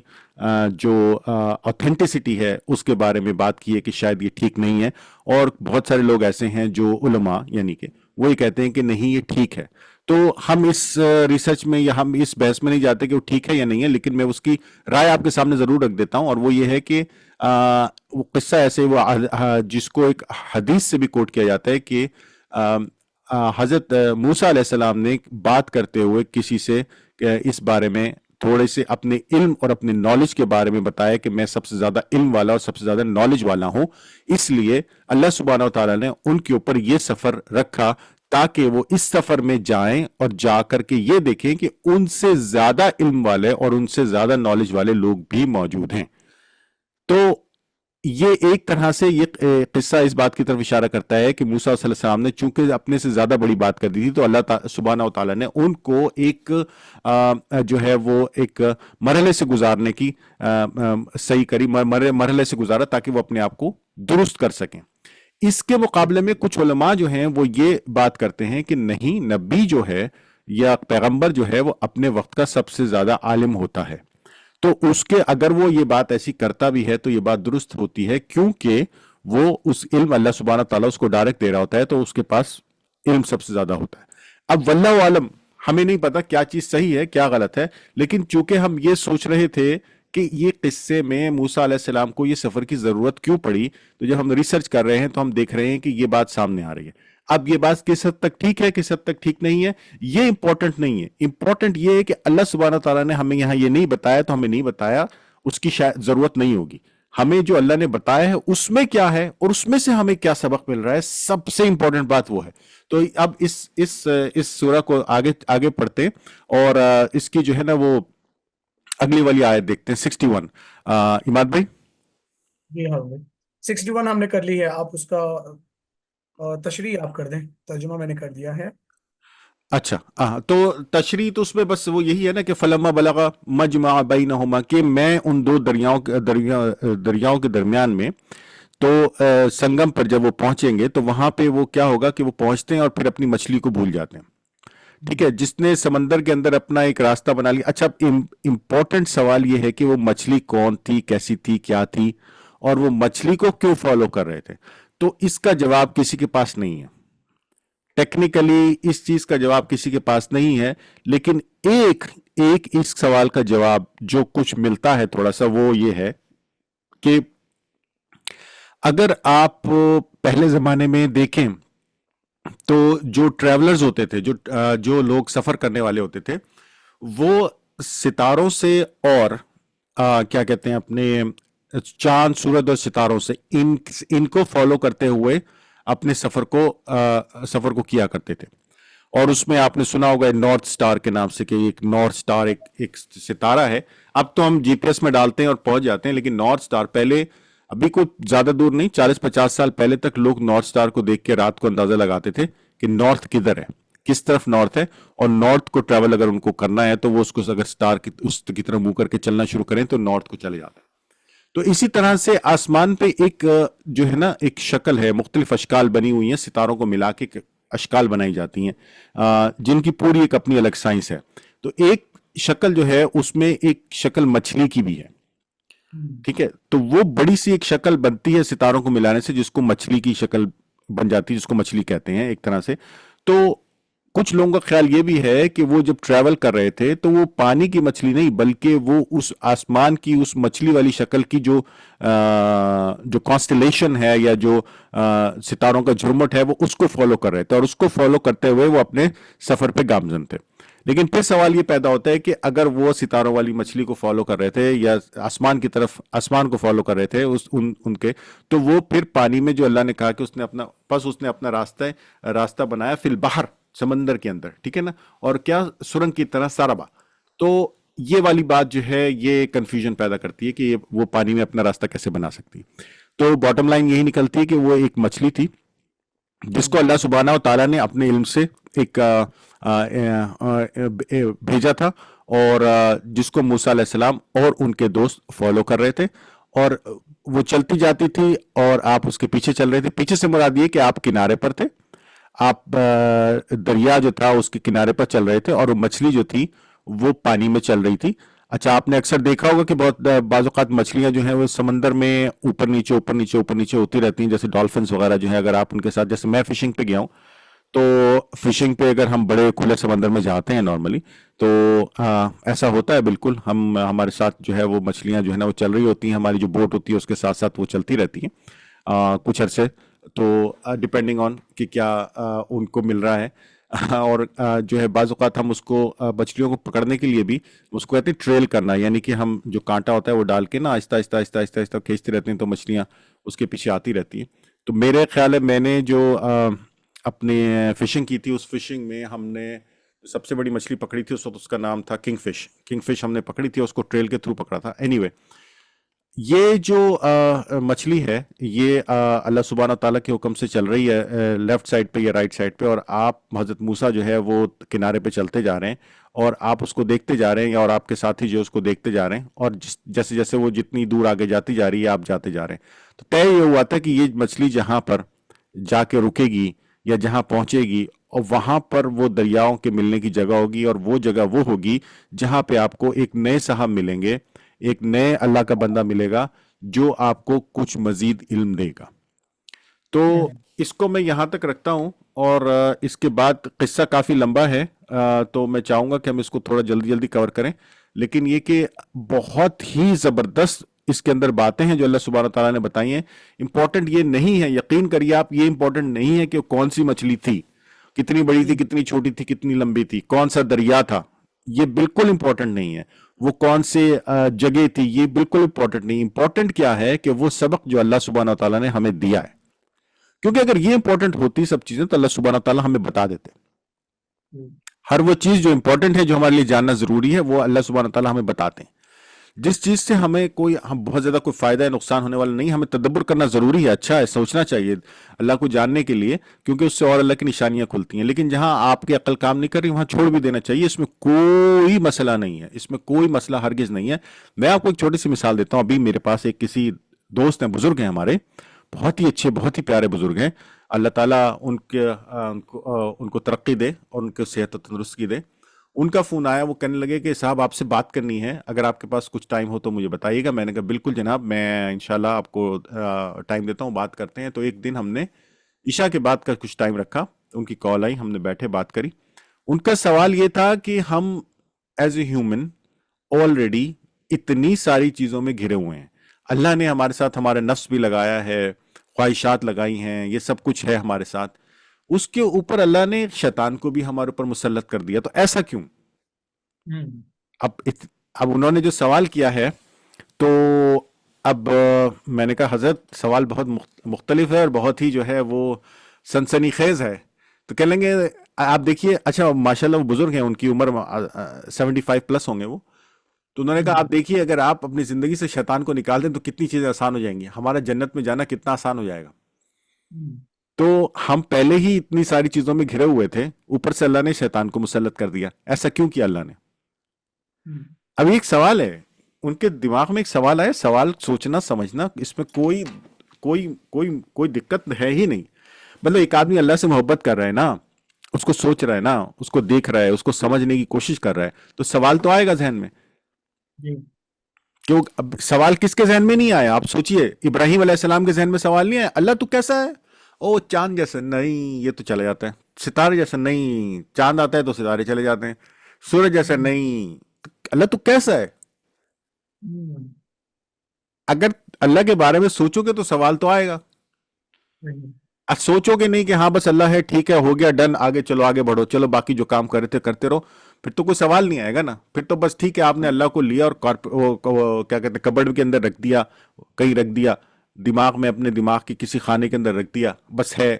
جو آتھینٹسٹی ہے اس کے بارے میں بات کی ہے کہ شاید یہ ٹھیک نہیں ہے، اور بہت سارے لوگ ایسے ہیں جو علماء یعنی کہ وہ یہ کہتے ہیں کہ نہیں یہ ٹھیک ہے۔ تو ہم اس ریسرچ میں یا ہم اس بحث میں نہیں جاتے کہ وہ ٹھیک ہے یا نہیں ہے، لیکن میں اس کی رائے آپ کے سامنے ضرور رکھ دیتا ہوں، اور وہ یہ ہے کہ وہ قصہ ایسے وہ جس کو ایک حدیث سے بھی کوٹ کیا جاتا ہے کہ حضرت موسیٰ علیہ السلام نے بات کرتے ہوئے کسی سے اس بارے میں تھوڑے سے اپنے علم اور اپنے نالج کے بارے میں بتایا کہ میں سب سے زیادہ علم والا اور سب سے زیادہ نالج والا ہوں، اس لیے اللہ سبحانہ و تعالیٰ نے ان کے اوپر یہ سفر رکھا تاکہ وہ اس سفر میں جائیں اور جا کر کے یہ دیکھیں کہ ان سے زیادہ علم والے اور ان سے زیادہ نالج والے لوگ بھی موجود ہیں۔ تو یہ ایک طرح سے یہ قصہ اس بات کی طرف اشارہ کرتا ہے کہ موسیٰ صلی اللہ علیہ وسلم نے چونکہ اپنے سے زیادہ بڑی بات کر دی تھی، تو اللہ سبحانہ و تعالیٰ نے ان کو ایک جو ہے وہ ایک مرحلے سے گزارنے کی صحیح کری، مرحلے سے گزارا تاکہ وہ اپنے آپ کو درست کر سکیں۔ اس کے مقابلے میں کچھ علماء جو ہیں وہ یہ بات کرتے ہیں کہ نہیں، نبی جو ہے یا پیغمبر جو ہے وہ اپنے وقت کا سب سے زیادہ عالم ہوتا ہے، تو اس کے اگر وہ یہ بات ایسی کرتا بھی ہے تو یہ بات درست ہوتی ہے، کیونکہ وہ اس علم اللہ سبحانہ تعالیٰ اس کو ڈائریکٹ دے رہا ہوتا ہے، تو اس کے پاس علم سب سے زیادہ ہوتا ہے۔ اب واللہ عالم، ہمیں نہیں پتا کیا چیز صحیح ہے کیا غلط ہے، لیکن چونکہ ہم یہ سوچ رہے تھے کہ یہ قصے میں موسیٰ علیہ السلام کو یہ سفر کی ضرورت کیوں پڑی، تو جب ہم ریسرچ کر رہے ہیں تو ہم دیکھ رہے ہیں کہ یہ بات سامنے آ رہی ہے۔ اب یہ بات کس حد تک ٹھیک ہے کس حد تک ٹھیک نہیں ہے یہ امپورٹنٹ نہیں ہے، امپورٹنٹ یہ ہے کہ اللہ سبحانہ تعالیٰ نے ہمیں یہاں یہ نہیں بتایا تو ہمیں نہیں بتایا، اس کی شاید ضرورت نہیں ہوگی، ہمیں جو اللہ نے بتایا ہے اس میں کیا ہے اور اس میں سے ہمیں کیا سبق مل رہا ہے، سب سے امپورٹنٹ بات وہ ہے۔ تو اب اس سورہ کو آگے پڑھتے اور اس کی جو ہے نا وہ اگلی والی آیت دیکھتے ہیں 61۔ اماد بھائی، جی ہاں بھائی، 61 ہم نے کر لی ہے، آپ اس کا تشریح آپ کر دیں، ترجمہ میں نے کر دیا ہے۔ اچھا، تو تشریح تو اس میں بس وہ یہی ہے نا کہ فلما بلغ مجمع بینہما، کہ میں ان دو دریاؤں کے درمیان میں، تو سنگم پر جب وہ پہنچیں گے تو وہاں پہ وہ کیا ہوگا کہ وہ پہنچتے ہیں اور پھر اپنی مچھلی کو بھول جاتے ہیں، ٹھیک ہے، جس نے سمندر کے اندر اپنا ایک راستہ بنا لیا۔ اچھا، امپورٹنٹ سوال یہ ہے کہ وہ مچھلی کون تھی، کیسی تھی، کیا تھی، اور وہ مچھلی کو کیوں فالو کر رہے تھے، تو اس کا جواب کسی کے پاس نہیں ہے، ٹیکنیکلی اس چیز کا جواب کسی کے پاس نہیں ہے، لیکن ایک اس سوال کا جواب جو کچھ ملتا ہے تھوڑا سا، وہ یہ ہے کہ اگر آپ پہلے زمانے میں دیکھیں تو جو ٹریولرز ہوتے تھے، جو لوگ سفر کرنے والے ہوتے تھے، وہ ستاروں سے اور کیا کہتے ہیں اپنے چاند سورج اور ستاروں سے ان کو فالو کرتے ہوئے اپنے سفر کو کیا کرتے تھے۔ اور اس میں آپ نے سنا ہوگا نارتھ سٹار کے نام سے، کہ ایک نارتھ سٹار ایک ستارہ ہے، اب تو ہم جی پی ایس میں ڈالتے ہیں اور پہنچ جاتے ہیں، لیکن نارتھ سٹار پہلے، ابھی کوئی زیادہ دور نہیں، 40-50 سال پہلے تک لوگ نارتھ سٹار کو دیکھ کے رات کو اندازہ لگاتے تھے کہ نارتھ کدھر ہے، کس طرف نارتھ ہے، اور نارتھ کو ٹریول اگر ان کو کرنا ہے تو وہ اس کو اگر سٹار اس کی طرف منہ کر کے چلنا شروع کریں تو نارتھ کو چلے جاتے ہیں۔ تو اسی طرح سے آسمان پہ ایک جو ہے نا ایک شکل ہے، مختلف اشکال بنی ہوئی ہیں، ستاروں کو ملا کے اشکال بنائی جاتی ہیں جن کی پوری ایک اپنی الگ سائنس ہے. تو ایک شکل جو ہے اس میں ایک شکل مچھلی کی بھی ہے، ٹھیک ہے. تو وہ بڑی سی ایک شکل بنتی ہے ستاروں کو ملانے سے، جس کو مچھلی کی شکل بن جاتی ہے، جس کو مچھلی کہتے ہیں ایک طرح سے. تو کچھ لوگوں کا خیال یہ بھی ہے کہ وہ جب ٹریول کر رہے تھے تو وہ پانی کی مچھلی نہیں بلکہ وہ اس آسمان کی اس مچھلی والی شکل کی جو کانسٹلیشن ہے یا جو ستاروں کا جھرمٹ ہے وہ اس کو فالو کر رہے تھے، اور اس کو فالو کرتے ہوئے وہ اپنے سفر پہ گامزن تھے. لیکن پھر سوال یہ پیدا ہوتا ہے کہ اگر وہ ستاروں والی مچھلی کو فالو کر رہے تھے یا آسمان کی طرف آسمان کو فالو کر رہے تھے ان کے، تو وہ پھر پانی میں جو اللہ نے کہا کہ اس نے اپنا راستہ بنایا فی البحر، سمندر کے اندر، ٹھیک ہے نا، اور کیا سرنگ کی طرح ساربا. تو یہ والی بات جو ہے یہ کنفیوژن پیدا کرتی ہے کہ وہ پانی میں اپنا راستہ کیسے بنا سکتی. تو باٹم لائن یہی نکلتی ہے کہ وہ ایک مچھلی تھی جس کو اللہ سبحانہ و تعالیٰ نے اپنے علم سے ایک بھیجا تھا، اور جس کو موسیٰ علیہ السلام اور ان کے دوست فالو کر رہے تھے، اور وہ چلتی جاتی تھی اور آپ اس کے پیچھے چل رہے تھے. پیچھے سے مراد یہ کہ آپ کنارے پر تھے، آپ دریا جو تھا اس کے کنارے پر چل رہے تھے، اور وہ مچھلی جو تھی وہ پانی میں چل رہی تھی. اچھا، آپ نے اکثر دیکھا ہوگا کہ بہت بعض اوقات مچھلیاں جو ہیں وہ سمندر میں اوپر نیچے ہوتی رہتی ہیں، جیسے ڈالفنز وغیرہ جو ہیں. اگر آپ ان کے ساتھ، جیسے میں فشنگ پہ گیا ہوں، تو فشنگ پہ اگر ہم بڑے کھلے سمندر میں جاتے ہیں نارملی، تو ایسا ہوتا ہے بالکل. ہمارے ساتھ جو ہے وہ مچھلیاں جو ہے نا وہ چل رہی ہوتی ہیں، ہماری جو بوٹ ہوتی ہے اس کے ساتھ ساتھ وہ چلتی رہتی ہیں کچھ عرصے. تو ڈپینڈنگ آن کہ کیا ان کو مل رہا ہے. اور جو ہے بعض اوقات ہم اس کو مچھلیوں کو پکڑنے کے لیے بھی اس کو کہتے ہیں ٹریل کرنا، یعنی کہ ہم جو کانٹا ہوتا ہے وہ ڈال کے نا آہستہ آہستہ کھینچتے رہتے ہیں، تو مچھلیاں اس کے پیچھے آتی رہتی ہیں. تو میرے خیال ہے میں نے جو اپنے فشنگ کی تھی، اس فشنگ میں ہم نے سب سے بڑی مچھلی پکڑی تھی اس وقت، اس کا نام تھا کنگ فش ہم نے پکڑی تھی، اس کو ٹریل کے تھرو پکڑا تھا. اینی وے، یہ جو مچھلی ہے یہ اللہ سبحانہ تعالیٰ کے حکم سے چل رہی ہے لیفٹ سائڈ پہ یا رائٹ سائڈ پہ، اور آپ حضرت موسیٰ جو ہے وہ کنارے پہ چلتے جا رہے ہیں، اور آپ اس کو دیکھتے جا رہے ہیں، اور آپ کے ساتھی جو اس کو دیکھتے جا رہے ہیں، اور جیسے جیسے وہ جتنی دور آگے جاتی جا رہی ہے آپ جاتے جا رہے ہیں. تو طے یہ ہوا تھا کہ یہ مچھلی جہاں پر جا کے رکے گی یا جہاں پہنچے گی، اور وہاں پر وہ دریاؤں کے ملنے کی جگہ ہوگی، اور وہ جگہ وہ ہوگی جہاں پہ آپ کو ایک نئے صاحب ملیں گے، ایک نئے اللہ کا بندہ ملے گا جو آپ کو کچھ مزید علم دے گا. تو اس کو میں یہاں تک رکھتا ہوں، اور اس کے بعد قصہ کافی لمبا ہے، تو میں چاہوں گا کہ ہم اس کو تھوڑا جلدی کور کریں. لیکن یہ کہ بہت ہی زبردست اس کے اندر باتیں ہیں جو اللہ سبحانہ تعالیٰ نے بتائی ہیں. امپورٹنٹ یہ نہیں ہے، یقین کریے آپ، یہ امپورٹنٹ نہیں ہے کہ وہ کون سی مچھلی تھی، کتنی بڑی تھی، کتنی چھوٹی تھی، کتنی لمبی تھی، کون سا دریا تھا، یہ بالکل امپورٹنٹ نہیں ہے. وہ کون سے جگہ تھی، یہ بالکل امپورٹنٹ نہیں. امپورٹنٹ کیا ہے کہ وہ سبق جو اللہ سبحانہ تعالیٰ نے ہمیں دیا ہے. کیونکہ اگر یہ امپورٹنٹ ہوتی سب چیزیں تو اللہ سبحانہ تعالیٰ ہمیں بتا دیتے. ہر وہ چیز جو امپورٹنٹ ہے، جو ہمارے لیے جاننا ضروری ہے، وہ اللہ سبحانہ تعالیٰ ہمیں بتاتے ہیں. جس چیز سے ہم بہت زیادہ کوئی فائدہ ہے، نقصان ہونے والا نہیں، ہمیں تدبر کرنا ضروری ہے، اچھا ہے، سوچنا چاہیے اللہ کو جاننے کے لیے، کیونکہ اس سے اور اللہ کی نشانیاں کھلتی ہیں. لیکن جہاں آپ کی عقل کام نہیں کر رہی وہاں چھوڑ بھی دینا چاہیے. اس میں کوئی مسئلہ نہیں ہے، اس میں کوئی مسئلہ ہرگز نہیں ہے. میں آپ کو ایک چھوٹی سی مثال دیتا ہوں. ابھی میرے پاس ایک کسی دوست ہیں، بزرگ ہیں ہمارے، بہت ہی اچھے، بہت ہی پیارے بزرگ ہیں. اللہ تعالیٰ ان کو ترقی دے اور ان کو صحت و تندرستی دے. ان کا فون آیا، وہ کہنے لگے کہ صاحب آپ سے بات کرنی ہے، اگر آپ کے پاس کچھ ٹائم ہو تو مجھے بتائیے گا. میں نے کہا بالکل جناب، میں انشاءاللہ آپ کو ٹائم دیتا ہوں، بات کرتے ہیں. تو ایک دن ہم نے عشاء کے بعد کا کچھ ٹائم رکھا، ان کی کال آئی، ہم نے بیٹھے بات کری. ان کا سوال یہ تھا کہ ہم ایز اے ہیومن آلریڈی اتنی ساری چیزوں میں گھرے ہوئے ہیں. اللہ نے ہمارے ساتھ ہمارے نفس بھی لگایا ہے، خواہشات لگائی ہیں، یہ سب کچھ ہے ہمارے ساتھ. اس کے اوپر اللہ نے شیطان کو بھی ہمارے اوپر مسلط کر دیا، تو ایسا کیوں؟ اب انہوں نے جو سوال کیا ہے، تو اب میں نے کہا حضرت سوال بہت مختلف ہے اور بہت ہی جو ہے وہ سنسنی خیز ہے. تو کہہ لیں گے آپ دیکھیے، اچھا ماشاءاللہ وہ بزرگ ہیں، ان کی عمر 75 پلس ہوں گے وہ. تو انہوں نے کہا آپ دیکھیے، اگر آپ اپنی زندگی سے شیطان کو نکال دیں تو کتنی چیزیں آسان ہو جائیں گی، ہمارا جنت میں جانا کتنا آسان ہو جائے گا. تو ہم پہلے ہی اتنی ساری چیزوں میں گھرے ہوئے تھے، اوپر سے اللہ نے شیطان کو مسلط کر دیا. ایسا کیوں کیا اللہ نے؟ اب ایک سوال ہے ان کے دماغ میں ایک سوال آیا، سوال سوچنا سمجھنا، اس میں کوئی کوئی کوئی کوئی دقت ہے ہی نہیں. مطلب ایک آدمی اللہ سے محبت کر رہا ہے نا، اس کو سوچ رہا ہے نا، اس کو دیکھ رہا ہے، اس کو سمجھنے کی کوشش کر رہا ہے، تو سوال تو آئے گا ذہن میں. جی کیوں اب سوال کس کے ذہن میں نہیں آیا؟ آپ سوچئے، ابراہیم علیہ السلام کے ذہن میں سوال نہیں آیا اللہ تو کیسا ہے؟ او چاند جیسا نہیں، یہ تو چلے جاتا ہے. ستارے جیسا نہیں، چاند آتا ہے تو ستارے چلے جاتے ہیں. سورج جیسا ہم، نہیں، اللہ تو کیسا ہے؟ ہم، اگر اللہ کے بارے میں سوچو گے تو سوال تو آئے گا. صحیح. اب سوچو گے نہیں کہ ہاں بس اللہ ہے، ٹھیک ہے، ہو گیا، ڈن، آگے چلو، آگے بڑھو، چلو باقی جو کام کر رہے تھے کرتے رہو، پھر تو کوئی سوال نہیں آئے گا نا. پھر تو بس ٹھیک ہے، آپ نے اللہ کو لیا اور وہ کیا کہتے ہیں کبڈ کے اندر رکھ دیا، کہیں رکھ دیا، دماغ میں اپنے دماغ کی کسی خانے کے اندر رکھ دیا، بس ہے.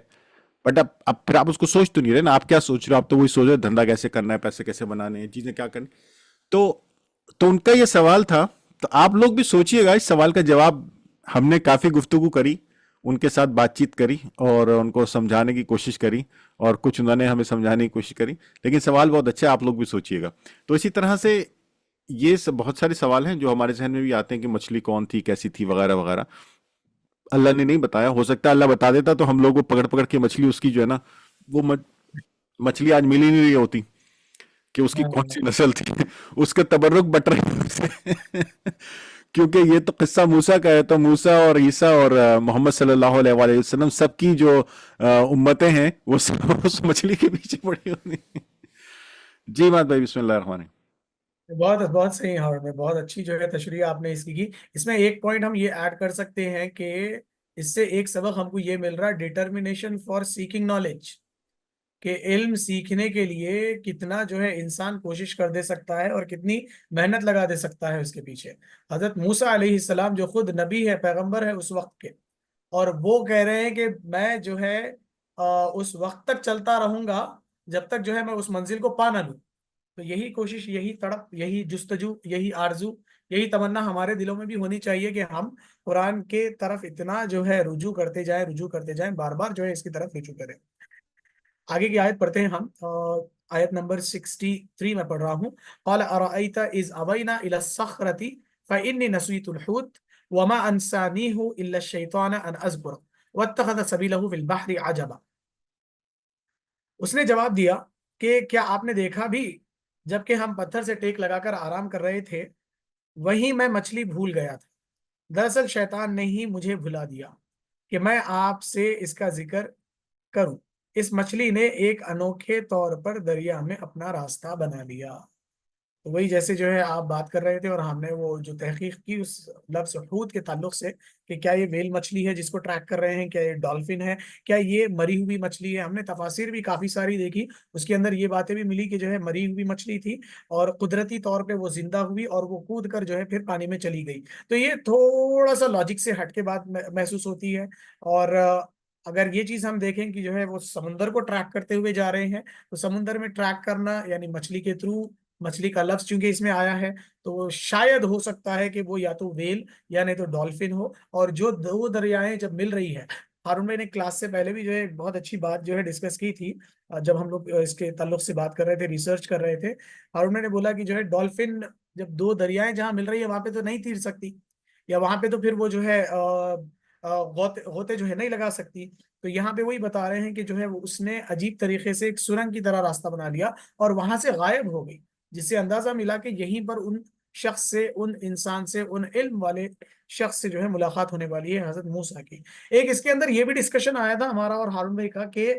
بٹ اب پھر آپ اس کو سوچ تو نہیں رہے نا. آپ کیا سوچ رہے ہو؟ آپ تو وہی سوچ رہے ہو دھندا کیسے کرنا ہے، پیسے کیسے بنانے ہیں، چیزیں کیا کرنی. تو ان کا یہ سوال تھا. تو آپ لوگ بھی سوچئے گا. اس سوال کا جواب ہم نے کافی گفتگو کری، ان کے ساتھ بات چیت کری اور ان کو سمجھانے کی کوشش کری، اور کچھ انہوں نے ہمیں سمجھانے کی کوشش کری. لیکن سوال بہت اچھا ہے، آپ لوگ بھی سوچئے گا. تو اسی طرح سے یہ بہت سارے سوال ہیں جو ہمارے ذہن میں بھی آتے ہیں کہ مچھلی کون تھی، کیسی تھی، وغیرہ وغیرہ. اللہ نے نہیں بتایا. ہو سکتا ہے اللہ بتا دیتا تو ہم لوگ وہ پکڑ پکڑ کے مچھلی اس کی جو ہے نا، وہ مچھلی آج مل ہی نہیں رہی ہوتی کہ اس کی کون سی نسل تھی. اس کے تبرک بٹ رہے ہیں. کیونکہ یہ تو قصہ موسیٰ کا ہے، تو موسیٰ اور عیسیٰ اور محمد صلی اللہ علیہ وآلہ وسلم سب کی جو امتیں ہیں وہ سب اس مچھلی کے پیچھے پڑی ہوئی ہیں. جی بات بھائی، بسم اللہ الرحمن الرحیم. بہت بہت صحیح ہارڈ میں بہت اچھی جو ہے تشریح آپ نے اس کی. اس میں ایک پوائنٹ ہم یہ ایڈ کر سکتے ہیں کہ اس سے ایک سبق ہم کو یہ مل رہا ہے، ڈیٹرمینیشن فار سیکنگ نالج، کہ علم سیکھنے کے لیے کتنا جو ہے انسان کوشش کر دے سکتا ہے اور کتنی محنت لگا دے سکتا ہے اس کے پیچھے. حضرت موسیٰ علیہ السلام جو خود نبی ہے، پیغمبر ہے اس وقت کے، اور وہ کہہ رہے ہیں کہ میں جو ہے اس وقت تک چلتا رہوں گا جب تک جو ہے میں اس منزل کو پا نہ لوں. تو یہی کوشش، یہی تڑپ، یہی جستجو، یہی آرزو، یہی تمنا ہمارے دلوں میں بھی ہونی چاہیے کہ ہم قرآن کے طرف اتنا جو ہے رجوع کرتے جائیں، بار بار جو ہے اس کی طرف رجوع کریں. آگے کی آیت پڑھتے ہیں ہم. آیت نمبر 63 میں پڑھ رہا ہوں. قال ارأيت اذ اوينا الى الصخرة فاني نسيت الحوت وما انسانيه الا الشيطان ان اذكره واتخذ سبيله في البحر عجبا. اس نے جواب دیا کہ کیا آپ نے دیکھا بھی جبکہ ہم پتھر سے ٹیک لگا کر آرام کر رہے تھے، وہیں میں مچھلی بھول گیا تھا. دراصل شیطان نے ہی مجھے بھلا دیا کہ میں آپ سے اس کا ذکر کروں. اس مچھلی نے ایک انوکھے طور پر دریا میں اپنا راستہ بنا لیا. تو وہی جیسے جو ہے آپ بات کر رہے تھے اور ہم نے وہ جو تحقیق کی اس لفظ حوت کے تعلق سے، کہ کیا یہ ویل مچھلی ہے جس کو ٹریک کر رہے ہیں، کیا یہ ڈالفن ہے، کیا یہ مری ہوئی مچھلی ہے. ہم نے تفاسیر بھی کافی ساری دیکھی، اس کے اندر یہ باتیں بھی ملی کہ جو ہے مری ہوئی مچھلی تھی اور قدرتی طور پہ وہ زندہ ہوئی اور وہ کود کر جو ہے پھر پانی میں چلی گئی. تو یہ تھوڑا سا لاجک سے ہٹ کے بات محسوس ہوتی ہے. اور اگر یہ چیز ہم دیکھیں کہ جو ہے وہ سمندر کو ٹریک کرتے ہوئے جا رہے ہیں، تو سمندر میں ٹریک کرنا یعنی مچھلی کے تھرو، مچھلی کا لفظ چونکہ اس میں آیا ہے تو شاید ہو سکتا ہے کہ وہ یا تو ویل یا نہیں تو ڈالفن ہو. اور جو دو دریائیں جب مل رہی ہے، ہارون بھائی نے کلاس سے پہلے بھی جو ہے بہت اچھی بات جو ہے ڈسکس کی تھی، جب ہم لوگ اس کے تعلق سے بات کر رہے تھے، ریسرچ کر رہے تھے. ہارون بھائی نے بولا کہ جو ہے ڈالفن جب دو دریائیں جہاں مل رہی ہے وہاں پہ تو نہیں تیر سکتی، یا وہاں پہ تو پھر وہ جو ہے غوطے جو ہے نہیں لگا سکتی. تو یہاں پہ وہی بتا رہے ہیں کہ جو ہے وہ اس نے عجیب طریقے سے ایک سرنگ کی طرح راستہ بنا لیا اور وہاں سے غائب ہو گئی، جس سے اندازہ ملا کہ یہیں پر ان شخص سے، ان انسان سے، ان علم والے شخص سے جو ہے ملاقات ہونے والی ہے، حضرت موسیٰ کی. ایک اس کے اندر یہ بھی ڈسکشن آیا تھا ہمارا اور ہارون بھائی کا کہ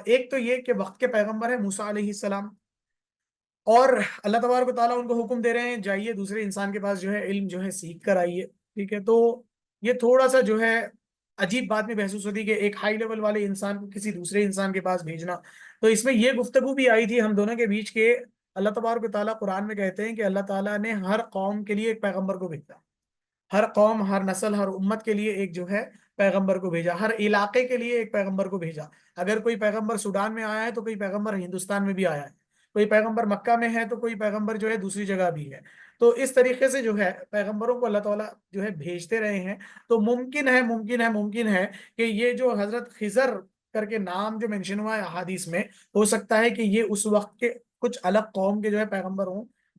ایک تو یہ کہ وقت کے پیغمبر ہے موسیٰ علیہ السلام، اور اللہ تبارک و تعالیٰ ان کو حکم دے رہے ہیں جائیے دوسرے انسان کے پاس جو ہے علم جو ہے سیکھ کر آئیے. ٹھیک ہے، تو یہ تھوڑا سا جو ہے عجیب بات میں محسوس ہوتی ہے کہ ایک ہائی لیول والے انسان کو کسی دوسرے انسان کے پاس بھیجنا. تو اس میں یہ گفتگو بھی آئی تھی ہم دونوں کے بیچ کے اللہ تبارک و تعالیٰ قرآن میں کہتے ہیں کہ اللہ تعالیٰ نے ہر قوم کے لیے ایک پیغمبر کو بھیجا، ہر قوم، ہر نسل، ہر امت کے لیے ایک جو ہے پیغمبر کو بھیجا، ہر علاقے کے لیے ایک پیغمبر کو بھیجا. اگر کوئی پیغمبر سوڈان میں آیا ہے تو کوئی پیغمبر ہندوستان میں بھی آیا ہے، کوئی پیغمبر مکہ میں ہے تو کوئی پیغمبر جو ہے دوسری جگہ بھی ہے. تو اس طریقے سے جو ہے پیغمبروں کو اللہ تعالیٰ جو ہے بھیجتے رہے ہیں. تو ممکن ہے کہ یہ جو حضرت خضر کر کے نام جو مینشن ہوا ہے احادیث میں، ہو سکتا ہے کہ یہ اس وقت کے کچھ الگ قوم کے جو ہے پیغمبر ہوں،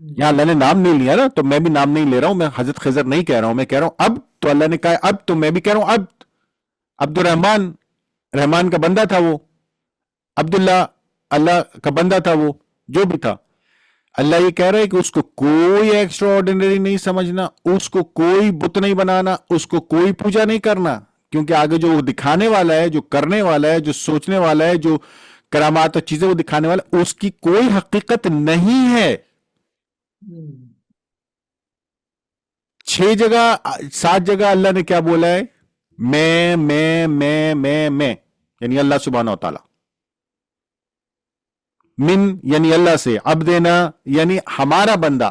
یہاں اللہ نے نام نہیں لیا نا، تو میں بھی نام نہیں لے رہا ہوں، میں حضرت خضر نہیں کہہ رہا ہوں، میں کہہ رہا ہوں اب، تو اللہ نے کہا اب، تو میں بھی کہہ رہا ہوں اب. عبد الرحمان، رحمان کا بندہ تھا وہ، عبداللہ اللہ کا بندہ تھا وہ، جو بھی تھا. اللہ یہ کہہ رہا ہے کہ اس کو کوئی ایکسٹرا آرڈینری نہیں سمجھنا، اس کو کوئی بت نہیں بنانا، اس کو کوئی پوجا نہیں کرنا، کیونکہ آگے جو وہ دکھانے والا ہے، جو کرنے والا ہے، جو سوچنے والا ہے، جو کرامات اور چیزیں وہ دکھانے والا ہے، اس کی کوئی حقیقت نہیں ہے. 6 جگہ 7 جگہ اللہ نے کیا بولا ہے؟ میں، یعنی اللہ سبحانہ و تعالی. من یعنی اللہ سے، اب دینا یعنی ہمارا بندہ،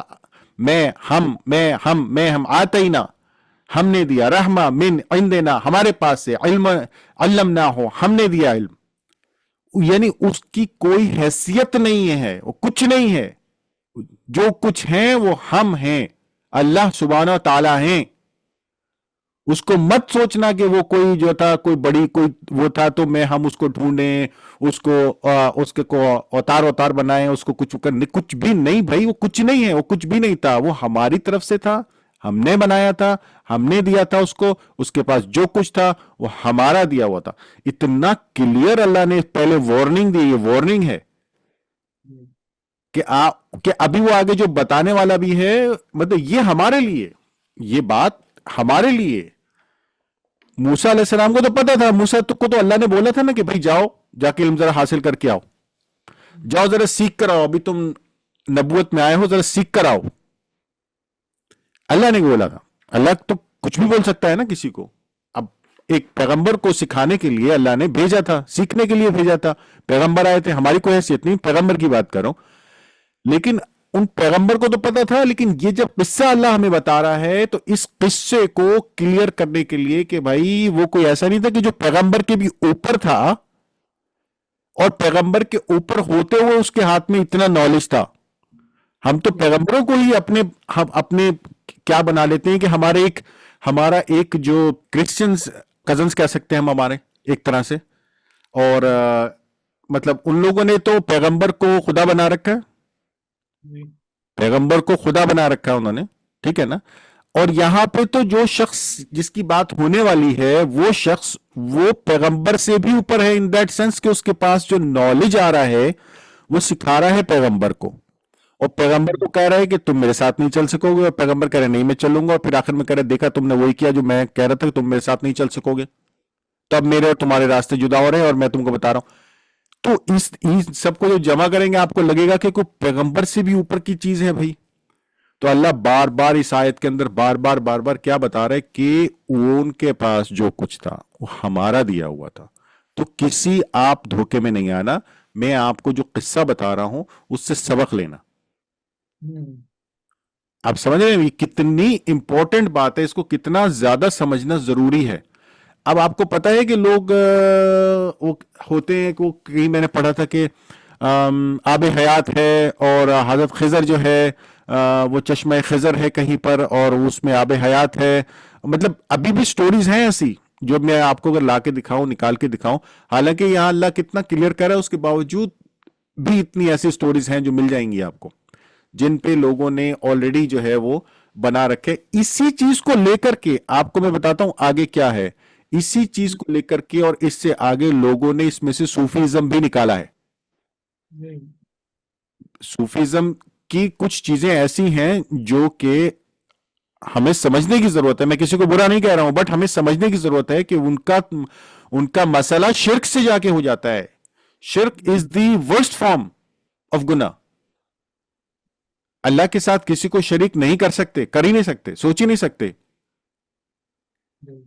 ہم آتینا، ہم نے دیا، رحمہ من عندنا ہمارے پاس سے، علم علمنا ہو ہم نے دیا علم، یعنی اس کی کوئی حیثیت نہیں ہے، وہ کچھ نہیں ہے، جو کچھ ہیں وہ ہم ہیں، اللہ سبحانہ و تعالی ہیں. اس کو مت سوچنا کہ وہ کوئی جو تھا کوئی بڑی کوئی وہ تھا تو ہم اس کو ڈھونڈیں، اس کو اوتار بنائیں، اس کو کچھ بھی نہیں بھائی، وہ کچھ نہیں ہے، وہ کچھ بھی نہیں تھا، وہ ہماری طرف سے تھا، ہم نے بنایا تھا، ہم نے دیا تھا اس کو، اس کے پاس جو کچھ تھا وہ ہمارا دیا ہوا تھا. اتنا کلیئر اللہ نے پہلے وارننگ دی، یہ وارننگ ہے کہ ابھی وہ آگے جو بتانے والا بھی ہے، مطلب یہ ہمارے لیے، یہ بات ہمارے لیے. موسیٰ علیہ السلام کو تو پتا تھا، موسیٰ کو تو اللہ نے بولا تھا نا کہ بھائی جاؤ، جا کے علم ذرا حاصل کر کے آؤ، جاؤ ذرا سیکھ کر آؤ، ابھی تم نبوت میں آئے ہو، ذرا سیکھ کر آؤ. اللہ نے بولا تھا. اللہ تو کچھ بھی بول سکتا ہے نا کسی کو. اب ایک پیغمبر کو سکھانے کے لیے اللہ نے بھیجا تھا، سیکھنے کے لیے بھیجا تھا. پیغمبر آئے تھے، ہماری کوئی حیثیت نہیں، پیغمبر کی بات کرو، لیکن ان پیغمبر کو تو پتا تھا. لیکن یہ جب قصہ اللہ ہمیں بتا رہا ہے تو اس قصے کو کلیئر کرنے کے لیے کہ بھائی وہ کوئی ایسا نہیں تھا کہ جو پیغمبر کے بھی اوپر تھا، اور پیغمبر کے اوپر ہوتے ہوئے اس کے ہاتھ میں اتنا نالج تھا. ہم تو پیغمبروں کو ہی اپنے کیا بنا لیتے ہیں کہ ہمارا ایک جو کرسچنز کزنز کہہ سکتے ہیں ہم، ہمارے ایک طرح سے، اور مطلب ان لوگوں نے تو پیغمبر کو خدا بنا رکھا ہے، پیغمبر کو خدا بنا رکھا ہے انہوں نے، ٹھیک ہے نا. اور یہاں پہ تو جو شخص جس کی بات ہونے والی ہے وہ شخص وہ پیغمبر سے بھی اوپر ہے، ان دیٹ سینس کہ اس کے پاس جو نالج آ رہا ہے وہ سکھا رہا ہے پیغمبر کو، اور پیغمبر کو کہہ رہا ہے کہ تم میرے ساتھ نہیں چل سکو گے، اور پیغمبر کہہ رہے نہیں میں چلوں گا، اور پھر آخر میں کہہ رہے دیکھا تم نے وہی کیا جو میں کہہ رہا تھا کہ تم میرے ساتھ نہیں چل سکو گے، تو اب میرے اور تمہارے راستے جدا ہو رہے ہیں اور میں تم کو بتا رہا ہوں. تو اس سب کو جو جمع کریں گے آپ کو لگے گا کہ کوئی پیغمبر سے بھی اوپر کی چیز ہے بھائی. تو اللہ بار بار اس آیت کے اندر بار بار کیا بتا رہا ہے کہ ان کے پاس جو کچھ تھا وہ ہمارا دیا ہوا تھا. تو کسی آپ دھوکے میں نہیں آنا، میں آپ کو جو قصہ بتا رہا ہوں اس سے سبق لینا. آپ سمجھ رہے ہیں یہ کتنی امپورٹنٹ بات ہے، اس کو کتنا زیادہ سمجھنا ضروری ہے. اب آپ کو پتا ہے کہ لوگ وہ ہوتے ہیں کہ کہیں میں نے پڑھا تھا کہ آب حیات ہے، اور حضرت خضر جو ہے وہ چشمہ خضر ہے کہیں پر، اور اس میں آب حیات ہے. مطلب ابھی بھی سٹوریز ہیں ایسی جو میں آپ کو اگر لا کے دکھاؤں، نکال کے دکھاؤں، حالانکہ یہاں اللہ کتنا کلیئر کر رہا ہے، اس کے باوجود بھی اتنی ایسی سٹوریز ہیں جو مل جائیں گی آپ کو، جن پہ لوگوں نے آلریڈی جو ہے وہ بنا رکھے. اسی چیز کو لے کر کے آپ کو میں بتاتا ہوں آگے کیا ہے. اسی چیز کو لے کر کے اور اس سے آگے لوگوں نے اس میں سے صوفیزم بھی نکالا ہے. صوفیزم کی کچھ چیزیں ایسی ہیں جو کہ ہمیں سمجھنے کی ضرورت ہے. میں کسی کو برا نہیں کہہ رہا ہوں، بٹ ہمیں سمجھنے کی ضرورت ہے کہ ان کا مسئلہ شرک سے جا کے ہو جاتا ہے. شرک از دی ورسٹ فارم آف گناہ. اللہ کے ساتھ کسی کو شریک نہیں کر سکتے، کر ہی نہیں سکتے، سوچ ہی نہیں سکتے.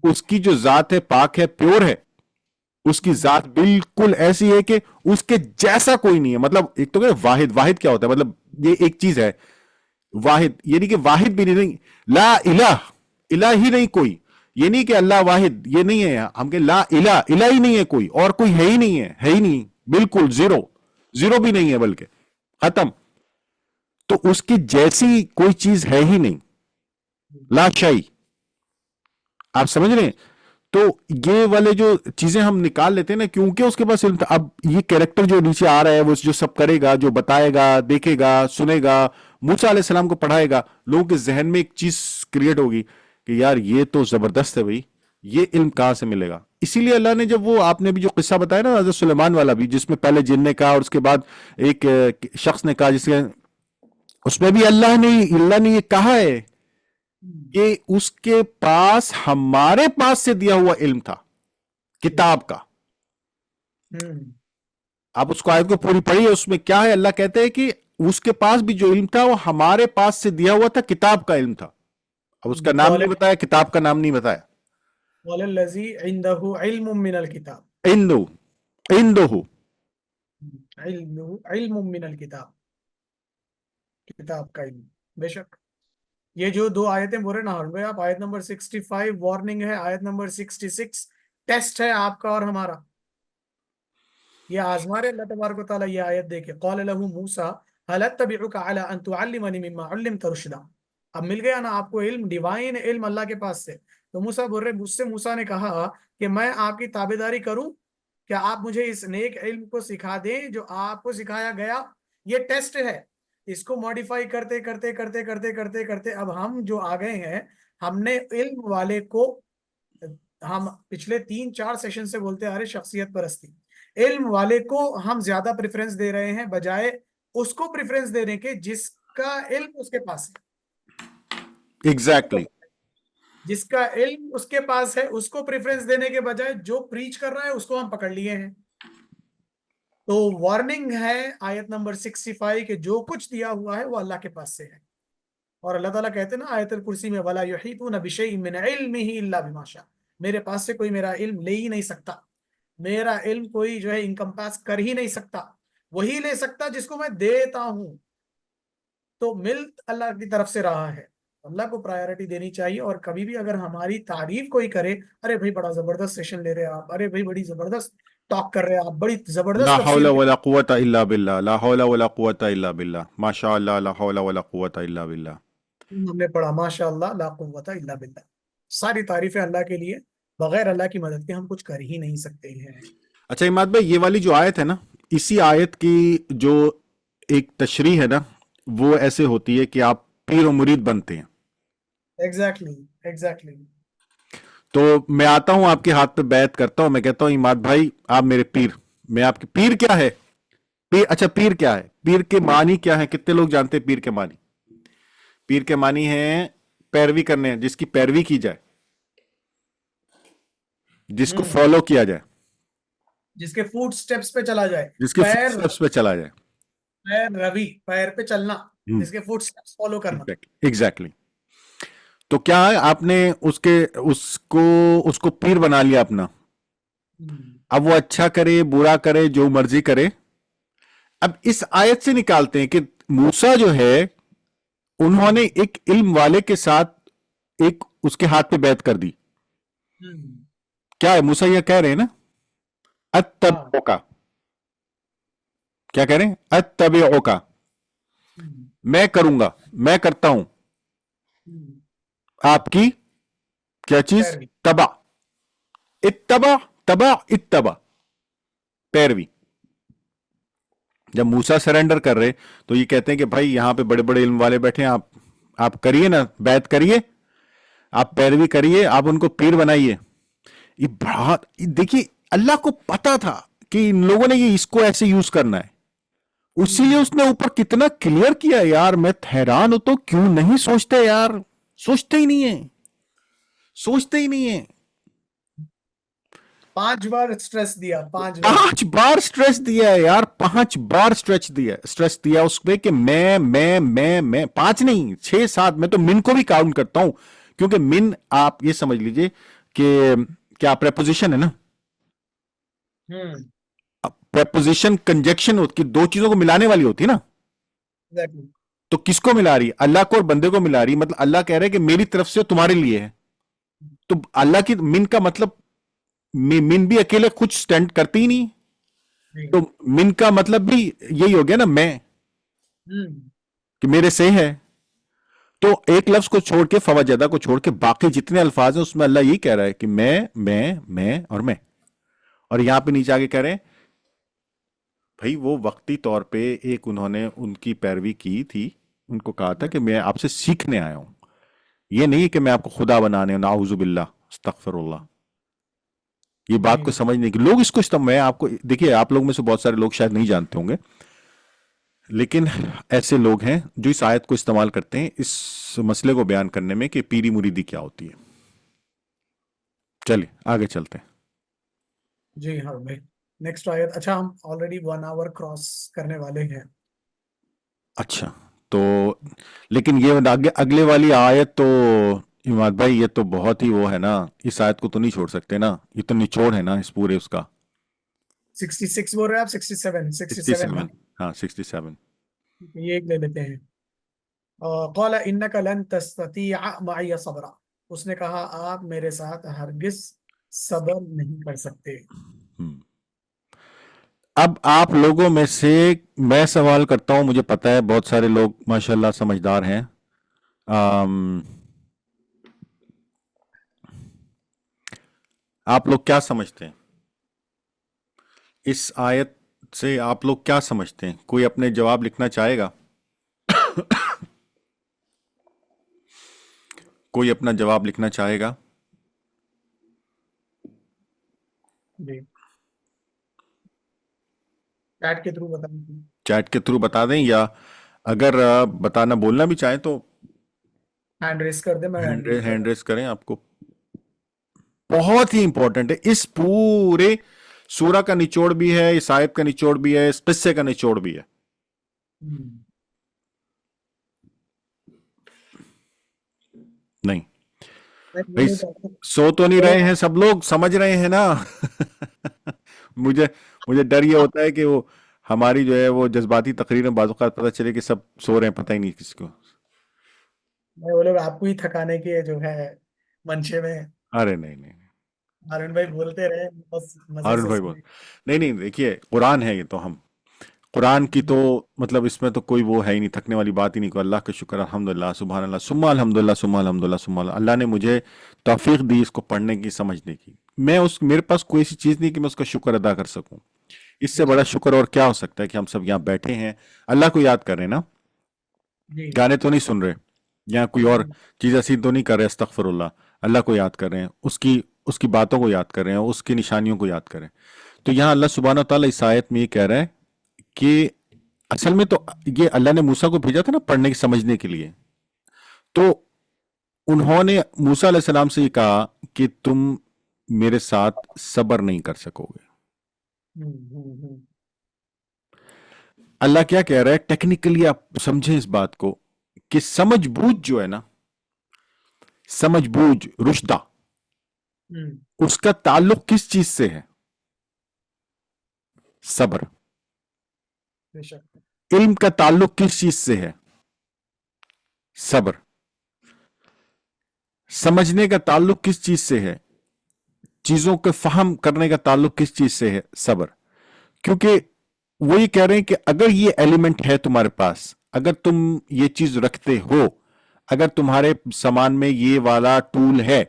اس کی جو ذات ہے پاک ہے، پیور ہے. اس کی ذات بالکل ایسی ہے کہ اس کے جیسا کوئی نہیں ہے. مطلب ایک تو کہ واحد کیا ہوتا ہے، مطلب یہ ایک چیز ہے واحد، یہ نہیں کہ واحد بھی نہیں، لا الہ ہی نہیں کوئی. یہ نہیں کہ اللہ واحد، یہ نہیں ہے. ہم کہ لا الہ ہی نہیں ہے کوئی، اور کوئی ہے ہی نہیں، بالکل زیرو بھی نہیں ہے، بلکہ ختم. تو اس کی جیسی کوئی چیز ہے ہی نہیں، لا شیء. آپ سمجھ رہے ہیں؟ تو یہ والے جو چیزیں ہم نکال لیتے ہیں نا، کیونکہ اس کے پاس علم تھا. اب یہ کیریکٹر جو نیچے آ رہا ہے وہ جو سب کرے گا، جو بتائے گا، دیکھے گا، سنے گا، موسیٰ علیہ السلام کو پڑھائے گا, لوگوں کے ذہن میں ایک چیز کریٹ ہوگی کہ یار یہ تو زبردست ہے بھائی, یہ علم کہاں سے ملے گا. اسی لیے اللہ نے جب وہ آپ نے بھی جو قصہ بتایا نا حضرت سلیمان والا بھی, جس میں پہلے جن نے کہا اور اس کے بعد ایک شخص نے کہا, جس کے اس میں بھی اللہ نے یہ کہا ہے کہ اس کے پاس ہمارے پاس سے دیا ہوا علم تھا کتاب کا. آپ اس کو آیت کو پوری پڑھیے, اس میں کیا ہے, اللہ کہتے ہیں کہ اس کے پاس بھی جو علم تھا وہ ہمارے پاس سے دیا ہوا تھا, کتاب کا علم تھا. اب اس کا نام نہیں بتایا, کتاب کا نام نہیں بتایا. وَلَلَّذِي عِندَهُ عِلْمٌ مِّنَ الْكِتَابِ, علم من الکتاب, کتاب کا علم. بے شک یہ جو دو آیتیں بول رہے نا ہارون بھائی آپ, آیت نمبر 65 وارننگ ہے, آیت نمبر 66 ٹیسٹ ہے آپ کا اور ہمارا. یہ آزما رہے اللہ تبارک و تعالیٰ. یہ آیت دیکھے, قال له موسیٰ هل اتبعك على ان تعلمني مما علمت رشدا. اب مل گیا نا آپ کو علم, ڈیوائن علم اللہ کے پاس سے. تو موسیٰ بول رہے, مجھ سے موسیٰ نے کہا کہ میں آپ کی تابعداری کروں, کیا آپ مجھے اس نیک علم کو سکھا دیں جو آپ کو سکھایا گیا. یہ ٹیسٹ ہے, اس کو ماڈیفائی کرتے کرتے کرتے کرتے کرتے کرتے اب ہم جو آ گئے ہیں, ہم نے علم والے کو, ہم پچھلے 3-4 سیشن سے بولتے آ رہے شخصیت پرستی, علم والے کو ہم زیادہ پریفرنس دے رہے ہیں بجائے اس کو پریفرنس دینے کے جس کا علم اس کے پاس ہے. ایگزیکٹلی, جس کا علم اس کے پاس ہے اس کو پریفرنس دینے کے بجائے جو پریچ کر رہا ہے اس کو ہم پکڑ لیے ہیں. تو وارننگ ہے آیت نمبر 65 کہ جو کچھ دیا ہوا ہے وہ اللہ کے پاس سے ہے. اور اللہ تعالیٰ کہتے ہیں نا آیت الکرسی میں, وَلَا يُحِيطُونَ بِشَيْءٍ مِّنْ عِلْمِهِ إِلَّا بِمَا شَاءَ, میرے پاس سے کوئی میرا علم لے ہی نہیں سکتا, میرا علم کوئی جو ہے انکمپاس کر ہی نہیں سکتا, وہی لے سکتا جس کو میں دیتا ہوں. تو مل اللہ کی طرف سے رہا ہے, اللہ کو پرائیورٹی دینی چاہیے. اور کبھی بھی اگر ہماری تعریف کوئی کرے, ارے بھائی بڑا زبردست سیشن لے رہے آپ, ارے بھائی بڑی زبردست ٹاک کر رہے آپ, بڑی زبردست لا حول تفسیر, ولا قوت الا باللہ, لا حول ولا قوت الا باللہ, ماشاء اللہ, لا حول ولا قوت الا باللہ. ہم نے پڑھا ماشاء اللہ لا قوت الا باللہ. ساری تعریفیں اللہ کے لیے, بغیر اللہ کی مدد کے ہم کچھ کر ہی نہیں سکتے ہیں. اچھا عماد بھائی, یہ والی جو آیت ہے نا, اسی آیت کی جو ایک تشریح ہے نا, وہ ایسے ہوتی ہے کہ آپ پیر و مرید بنتے ہیں. ایگزیکٹلی. تو میں آتا ہوں آپ کے ہاتھ پہ بیعت کرتا ہوں, میں کہتا ہوں عماد بھائی آپ میرے پیر, میں آپ کے پیر کیا ہے, پیر, اچھا پیر کیا ہے, پیر کے معنی کیا ہے, کتنے لوگ جانتے ہیں پیر کے معنی؟ پیر کے معنی ہیں پیروی کرنے, جس کی پیروی کی جائے, جس کو فالو کیا جائے, جس کے فوٹ سٹیپس پہ چلا جائے, جس کے فوٹ سٹیپس پہ چلا جائے, پیر روی, پیر پہ چلنا, جس کے فوٹ سٹیپس فالو کرنا. ایگزیکٹلی. تو کیا ہے, آپ نے اس کو پیر بنا لیا اپنا. اب وہ اچھا کرے برا کرے جو مرضی کرے. اب اس آیت سے نکالتے ہیں کہ موسیٰ جو ہے انہوں نے ایک علم والے کے ساتھ ایک اس کے ہاتھ پہ بیعت کر دی. کیا ہے موسیٰ یہ کہہ رہے ہیں نا, اتبعوکا, کیا کہہ رہے ہیں, اتبعوکا, میں کروں گا, میں کرتا ہوں آپ کی کیا چیز, تبع, اتبع, پیروی. جب موسیٰ سرنڈر کر رہے تو یہ کہتے ہیں کہ بھائی یہاں پہ بڑے بڑے علم والے بیٹھے ہیں, آپ کریے نا, بیعت کریے, آپ پیروی کریے, آپ ان کو پیر بنائیے. یہ بہت, دیکھیے اللہ کو پتا تھا کہ ان لوگوں نے یہ اس کو ایسے یوز کرنا ہے, اسی لیے اس نے اوپر کتنا کلیئر کیا. یار میں حیران ہوں, تو کیوں نہیں سوچتے یار, سوچتے ہی نہیں ہیں, سوچتے ہی نہیں ہیں. 5 بار سٹریس دیا, 5 بار سٹریس دیا ہے یار, 5 بار سٹریس دیا اس پہ کہ میں 5 نہیں 6-7, میں تو من کو بھی کاؤنٹ کرتا ہوں, کیونکہ من آپ یہ سمجھ لیجئے کہ کیا پریپوزیشن ہے نا, پریپوزیشن کنجیکشن ہوتی, 2 چیزوں کو ملانے والی ہوتی ہے نا. تو کس کو ملا رہی ہے, اللہ کو اور بندے کو ملا رہی ہے. مطلب اللہ کہہ رہے کہ میری طرف سے تمہارے لیے ہے. تو اللہ کی من کا مطلب, من بھی اکیلے کچھ سٹینڈ کرتی ہی نہیں, تو من کا مطلب بھی یہی ہو گیا نا, میں کہ میرے سے ہے. تو ایک لفظ کو چھوڑ کے, فوجدہ کو چھوڑ کے باقی جتنے الفاظ ہیں اس میں اللہ یہی کہہ رہا ہے کہ میں اور میں. اور یہاں پہ نیچے آگے کہہ رہے ہیں بھائی وہ وقتی طور پہ ایک انہوں نے ان کی پیروی کی تھی, ان کو کہا تھا کہ میں آپ سے سیکھنے آیا ہوں، یہ نہیں کہ میں آپ کو خدا بنانے، نعوذ باللہ، استغفر اللہ. یہ بات جی کو سمجھنے کی لوگ اس کو میں آپ کو دیکھیے، آپ لوگ میں سے بہت سارے لوگ شاید نہیں جانتے ہوں گے، لیکن ایسے لوگ ہیں جو اس آیت کو استعمال کرتے ہیں اس مسئلے کو بیان کرنے میں کہ پیری مریدی کیا ہوتی ہے. چلیے آگے چلتے ہیں. جی ہاں بھائی، نیکسٹ آیت. اچھا ہم آلریڈی 1 آور کراس کرنے والے ہیں. اچھا تو لیکن یہ اگلے والی آیت تو اماد بھائی، یہ تو بہت ہی وہ ہے نا، اس آیت کو تو نہیں چھوڑ سکتے نا، یہ تو نچوڑ ہے نا اس پورے اس کا. 66 بول رہے ہیں آپ؟ 67 67 نا؟ 67. ہاں 67. یہ ایک لے لیتے ہیں. قال انک لن تستطیع معی صبرا، اس نے کہا آپ میرے ساتھ ہرگز صبر نہیں کر سکتے. ہم. اب آپ لوگوں میں سے میں سوال کرتا ہوں، مجھے پتا ہے بہت سارے لوگ ماشاءاللہ سمجھدار ہیں. آم، آپ لوگ کیا سمجھتے ہیں اس آیت سے؟ آپ لوگ کیا سمجھتے ہیں؟ کوئی اپنے جواب لکھنا چاہے گا؟ کوئی اپنا جواب لکھنا چاہے گا؟ جی چیٹ کے تھرو بتا دیجیے. چیٹ کے تھرو بتا دیں، یا اگر بتانا بولنا بھی چاہیں تو ہینڈ ریس کر دیں، میں ہینڈ ریس کر ہینڈ دوں. ریس کریں. آپ کو بہت ہی امپورٹنٹ ہے، اس پورے سورہ کا نچوڑ بھی ہے، اس آیت کا نچوڑ بھی ہے، اس قصے کا نچوڑ بھی ہے. نہیں بھائی، سو تو نہیں رہے ہیں سب لوگ؟ سمجھ رہے ہیں نا؟ مجھے ڈر یہ ہوتا ہے کہ وہ ہماری جو ہے وہ جذباتی تقریر میں بعض اوقات پتہ چلے کہ سب سو رہے ہیں، پتہ ہی نہیں کسی کو. میں وہ لوگ آپ کو ہی تھکانے کے جو ہے منشے میں. ارے نہیں نہیں ہارون بھائی بولتے رہے، بس مزے ہارون سے بھائی بول، سنیں. نہیں دیکھیے قرآن ہے یہ تو، ہم قرآن کی تو مطلب اس میں تو کوئی وہ ہے ہی نہیں، تھکنے والی بات ہی نہیں. کوئی اللہ کا شکر، الحمدللہ، سبحان اللہ، ثم الحمدللہ، ثم الحمدللہ، ثم اللہ نے مجھے توفیق دی اس کو پڑھنے کی، سمجھنے کی. میرے پاس کوئی ایسی چیز نہیں کہ میں اس کا شکر ادا کر سکوں. اس سے بڑا شکر اور کیا ہو سکتا ہے کہ ہم سب یہاں بیٹھے ہیں، اللہ کو یاد کر رہے ہیں نا، جی گانے تو نہیں سن رہے، یا کوئی اور چیز ایسی تو نہیں کر رہے. استغفر اللہ، اللہ کو یاد کر رہے ہیں، اس کی باتوں کو یاد کر رہے ہیں، اس کی نشانیوں کو یاد کر رہے ہیں. تو یہاں اللہ سبحانہ و تعالیٰ اس آیت میں یہ کہہ رہا ہے کہ اصل میں تو یہ اللہ نے موسیٰ کو بھیجا تھا نا پڑھنے کی، سمجھنے کے لیے. تو انہوں نے موسیٰ علیہ السلام سے یہ کہا کہ تم میرے ساتھ صبر نہیں کر سکو گے. اللہ کیا کہہ رہا ہے ٹیکنیکلی، آپ سمجھیں اس بات کو کہ سمجھ بوجھ جو ہے نا، سمجھ بوجھ، رشدہ، اس کا تعلق کس چیز سے ہے؟ صبر. بے شک. علم کا تعلق کس چیز سے ہے؟ صبر. سمجھنے کا تعلق کس چیز سے ہے؟ چیزوں کو فہم کرنے کا تعلق کس چیز سے ہے؟ صبر. کیونکہ وہ یہ کہہ رہے ہیں کہ اگر یہ ایلیمنٹ ہے تمہارے پاس، اگر تم یہ چیز رکھتے ہو، اگر تمہارے سامان میں یہ والا ٹول ہے،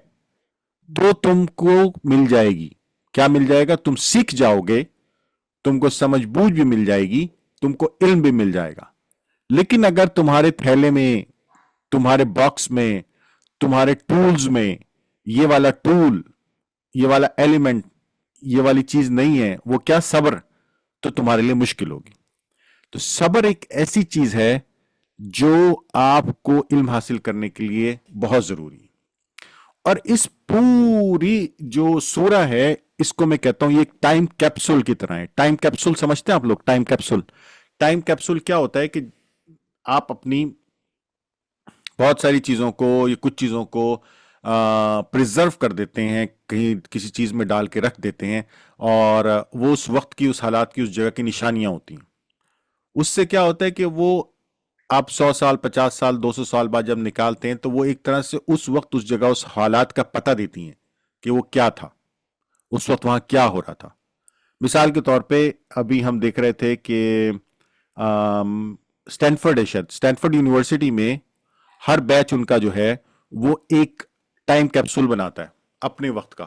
تو تم کو مل جائے گی. کیا مل جائے گا؟ تم سیکھ جاؤ گے، تم کو سمجھ بوجھ بھی مل جائے گی، تم کو علم بھی مل جائے گا. لیکن اگر تمہارے تھیلے میں، تمہارے باکس میں، تمہارے ٹولز میں یہ والا ٹول، یہ والا ایلیمنٹ، یہ والی چیز نہیں ہے، وہ کیا؟ صبر، تو تمہارے لیے مشکل ہوگی. تو صبر ایک ایسی چیز ہے جو آپ کو علم حاصل کرنے کے لیے بہت ضروری ہے. اور اس پوری جو سورہ ہے، اس کو میں کہتا ہوں یہ ایک ٹائم کیپسول کی طرح ہے. ٹائم کیپسول سمجھتے ہیں آپ لوگ؟ ٹائم کیپسول، ٹائم کیپسول کیا ہوتا ہے کہ آپ اپنی بہت ساری چیزوں کو یا کچھ چیزوں کو پریزرو کر دیتے ہیں، کہیں کسی چیز میں ڈال کے رکھ دیتے ہیں، اور وہ اس وقت کی، اس حالات کی، اس جگہ کی نشانیاں ہوتی ہیں. اس سے کیا ہوتا ہے کہ وہ آپ 100 سال، 50 سال، 200 سال بعد جب نکالتے ہیں تو وہ ایک طرح سے اس وقت، اس جگہ، اس حالات کا پتہ دیتی ہیں کہ وہ کیا تھا، اس وقت وہاں کیا ہو رہا تھا. مثال کے طور پہ ابھی ہم دیکھ رہے تھے کہ اسٹینفرڈ ہے، شاید اسٹینفرڈ یونیورسٹی میں ہر بیچ ان کا جو ہے وہ ایک ٹائم کیپسول بناتا ہے اپنے وقت کا.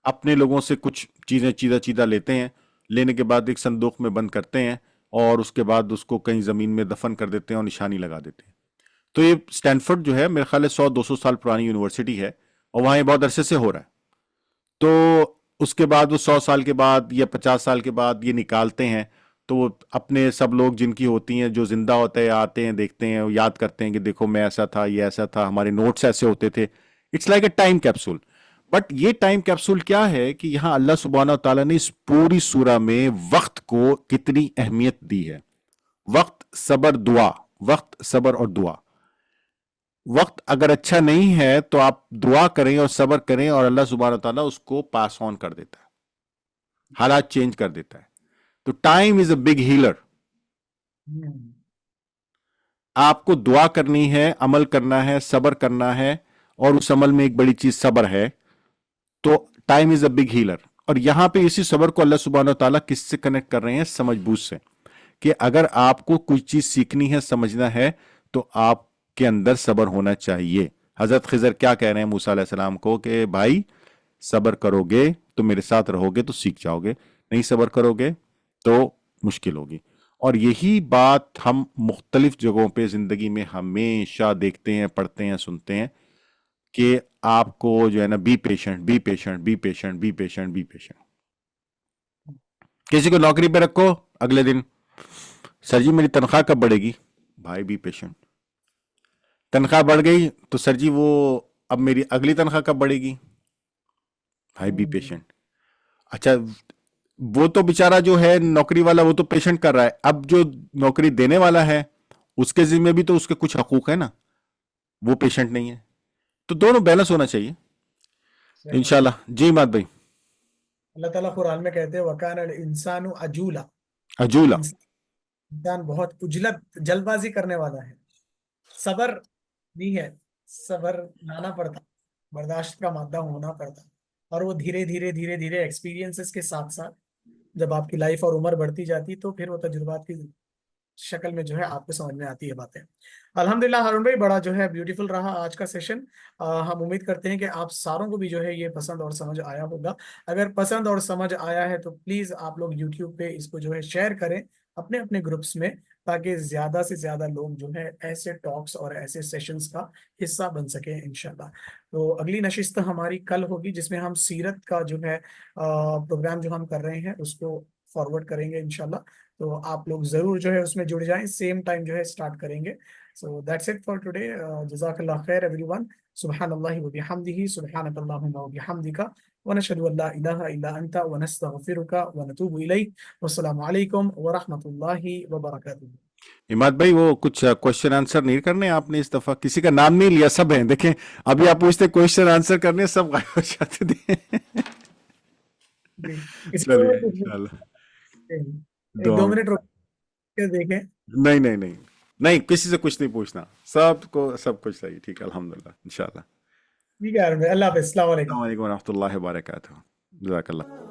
اپنے لوگوں سے کچھ چیزیں چیدہ لیتے ہیں، لینے کے بعد ایک صندوق میں بند کرتے ہیں، اور اس کے بعد اس کو کہیں زمین میں دفن کر دیتے ہیں اور نشانی لگا دیتے ہیں. تو یہ اسٹینفورڈ جو ہے میرے خیال ہے 100-200 سال پرانی یونیورسٹی ہے اور وہاں یہ بہت عرصے سے ہو رہا ہے. تو اس کے بعد وہ 100 سال کے بعد یا 50 سال کے بعد یہ نکالتے ہیں تو وہ اپنے سب لوگ جن کی ہوتی ہیں جو زندہ ہوتے ہیں آتے ہیں دیکھتے ہیں یاد کرتے ہیں کہ دیکھو میں ایسا تھا یہ ایسا تھا ہمارے نوٹس ایسے ہوتے تھے. It's like a time capsule. But یہ ٹائم کیپسول کیا ہے کہ یہاں اللہ سبحانہ تعالیٰ نے اس پوری سورہ میں وقت کو کتنی اہمیت دی ہے. وقت صبر دعا، وقت صبر اور دعا. وقت اگر اچھا نہیں ہے تو آپ دعا کریں اور صبر کریں اور اللہ سبحانہ تعالیٰ اس کو پاس آن کر دیتا ہے، حالات چینج کر دیتا ہے. تو time is a big healer. آپ کو دعا کرنی ہے، عمل کرنا ہے، صبر کرنا ہے، اور اس عمل میں ایک بڑی چیز صبر ہے. تو time is a big healer. اور یہاں پہ اسی صبر کو اللہ سبحانہ تعالیٰ کس سے کنیکٹ کر رہے ہیں؟ سمجھ بوجھ سے. کہ اگر آپ کو کوئی چیز سیکھنی ہے، سمجھنا ہے، تو آپ کے اندر صبر ہونا چاہیے. حضرت خضر کیا کہہ رہے ہیں موسیٰ علیہ السلام کو کہ بھائی صبر کرو گے تو میرے ساتھ رہو گے تو سیکھ جاؤ گے، نہیں صبر کرو گے تو مشکل ہوگی. اور یہی بات ہم مختلف جگہوں پہ زندگی میں ہمیشہ دیکھتے ہیں، پڑھتے ہیں، سنتے ہیں کہ آپ کو جو ہے نا be patient, be patient, be patient, be patient, be patient. کسی کو نوکری پہ رکھو، اگلے دن سر جی میری تنخواہ کب بڑھے گی؟ بھائی بی پیشنٹ. تنخواہ بڑھ گئی تو سر جی وہ اب میری اگلی تنخواہ کب بڑھے گی؟ بھائی بی پیشنٹ. اچھا وہ تو بیچارہ جو ہے نوکری والا وہ تو پیشنٹ کر رہا ہے، اب جو نوکری دینے والا ہے اس کے ذمہ بھی تو اس کے کچھ حقوق ہے نا، وہ پیشنٹ نہیں ہے. تو دونوں بیلنس ہونا چاہیے انشاءاللہ. جی مات بھائی. اللہ تعالیٰ قرآن میں کہتے ہیں وَكَانَ الْإِنسَانُ عَجُولًا، عجولہ. انسان بہت عجلت جلد بازی کرنے والا ہے. صبر نہیں ہے، صبر لانا پڑتا، برداشت کا مادہ ہونا پڑتا، اور وہ دھیرے دھیرے دھیرے دھیرے ایکسپیرینسز کے ساتھ ساتھ جب آپ کی لائف اور عمر بڑھتی جاتی تو پھر وہ تجربات کی شکل میں جو ہے آپ کو سمجھ میں آتی ہے باتیں. الحمدللہ ہارون بھائی بڑا جو ہے بیوٹیفل رہا آج کا سیشن. ہم امید کرتے ہیں کہ آپ ساروں کو بھی جو ہے یہ پسند اور سمجھ آیا ہوگا. اگر پسند اور سمجھ آیا ہے تو پلیز آپ لوگ یوٹیوب پہ اس کو جو ہے شیئر کریں اپنے اپنے گروپس میں، تاکہ زیادہ سے زیادہ لوگ جو ہے ایسے ٹاکس اور ایسے سیشنز کا حصہ بن سکیں انشاءاللہ. تو اگلی نشست ہماری کل ہوگی جس میں ہم سیرت کا جو ہے پروگرام جو ہم کر رہے ہیں اس کو فارورڈ کریں گے انشاءاللہ. تو آپ لوگ ضرور جو ہے اس میں جڑ جائیں، سیم ٹائم جو ہے اسٹارٹ کریں گے. So that's it for today. جزاک اللہ خیر everyone. سبحان اللہ وبحمدہ، سبحانک اللہم وبحمدک، ونشہد ان لا الہ الا انت، ونستغفرک ونتوب الیک. والسلام علیکم ورحمۃ اللہ وبرکاتہ. عماد بھائی وہ کچھ کوشچن آنسر نہیں کرنے آپ نے اس دفعہ؟ کسی کا نام نہیں لیا، سب ہیں دیکھیں. ابھی آپ پوچھتے کوشچن آنسر کرنے، سب غائب ہو جاتے تھے. چلیے انشاءاللہ ایک دعا دو میں. منٹ رک کے دیکھیں. نہیں نہیں نہیں نہیں، کسی سے کچھ نہیں پوچھنا، سب کو سب کچھ صحیح. ٹھیک ہے الحمدللہ انشاءاللہ. ٹھیک ہے اللہ حافظ. السلام علیکم. السلام علیکم ورحمۃ اللہ وبرکاتہ. جزاک اللہ.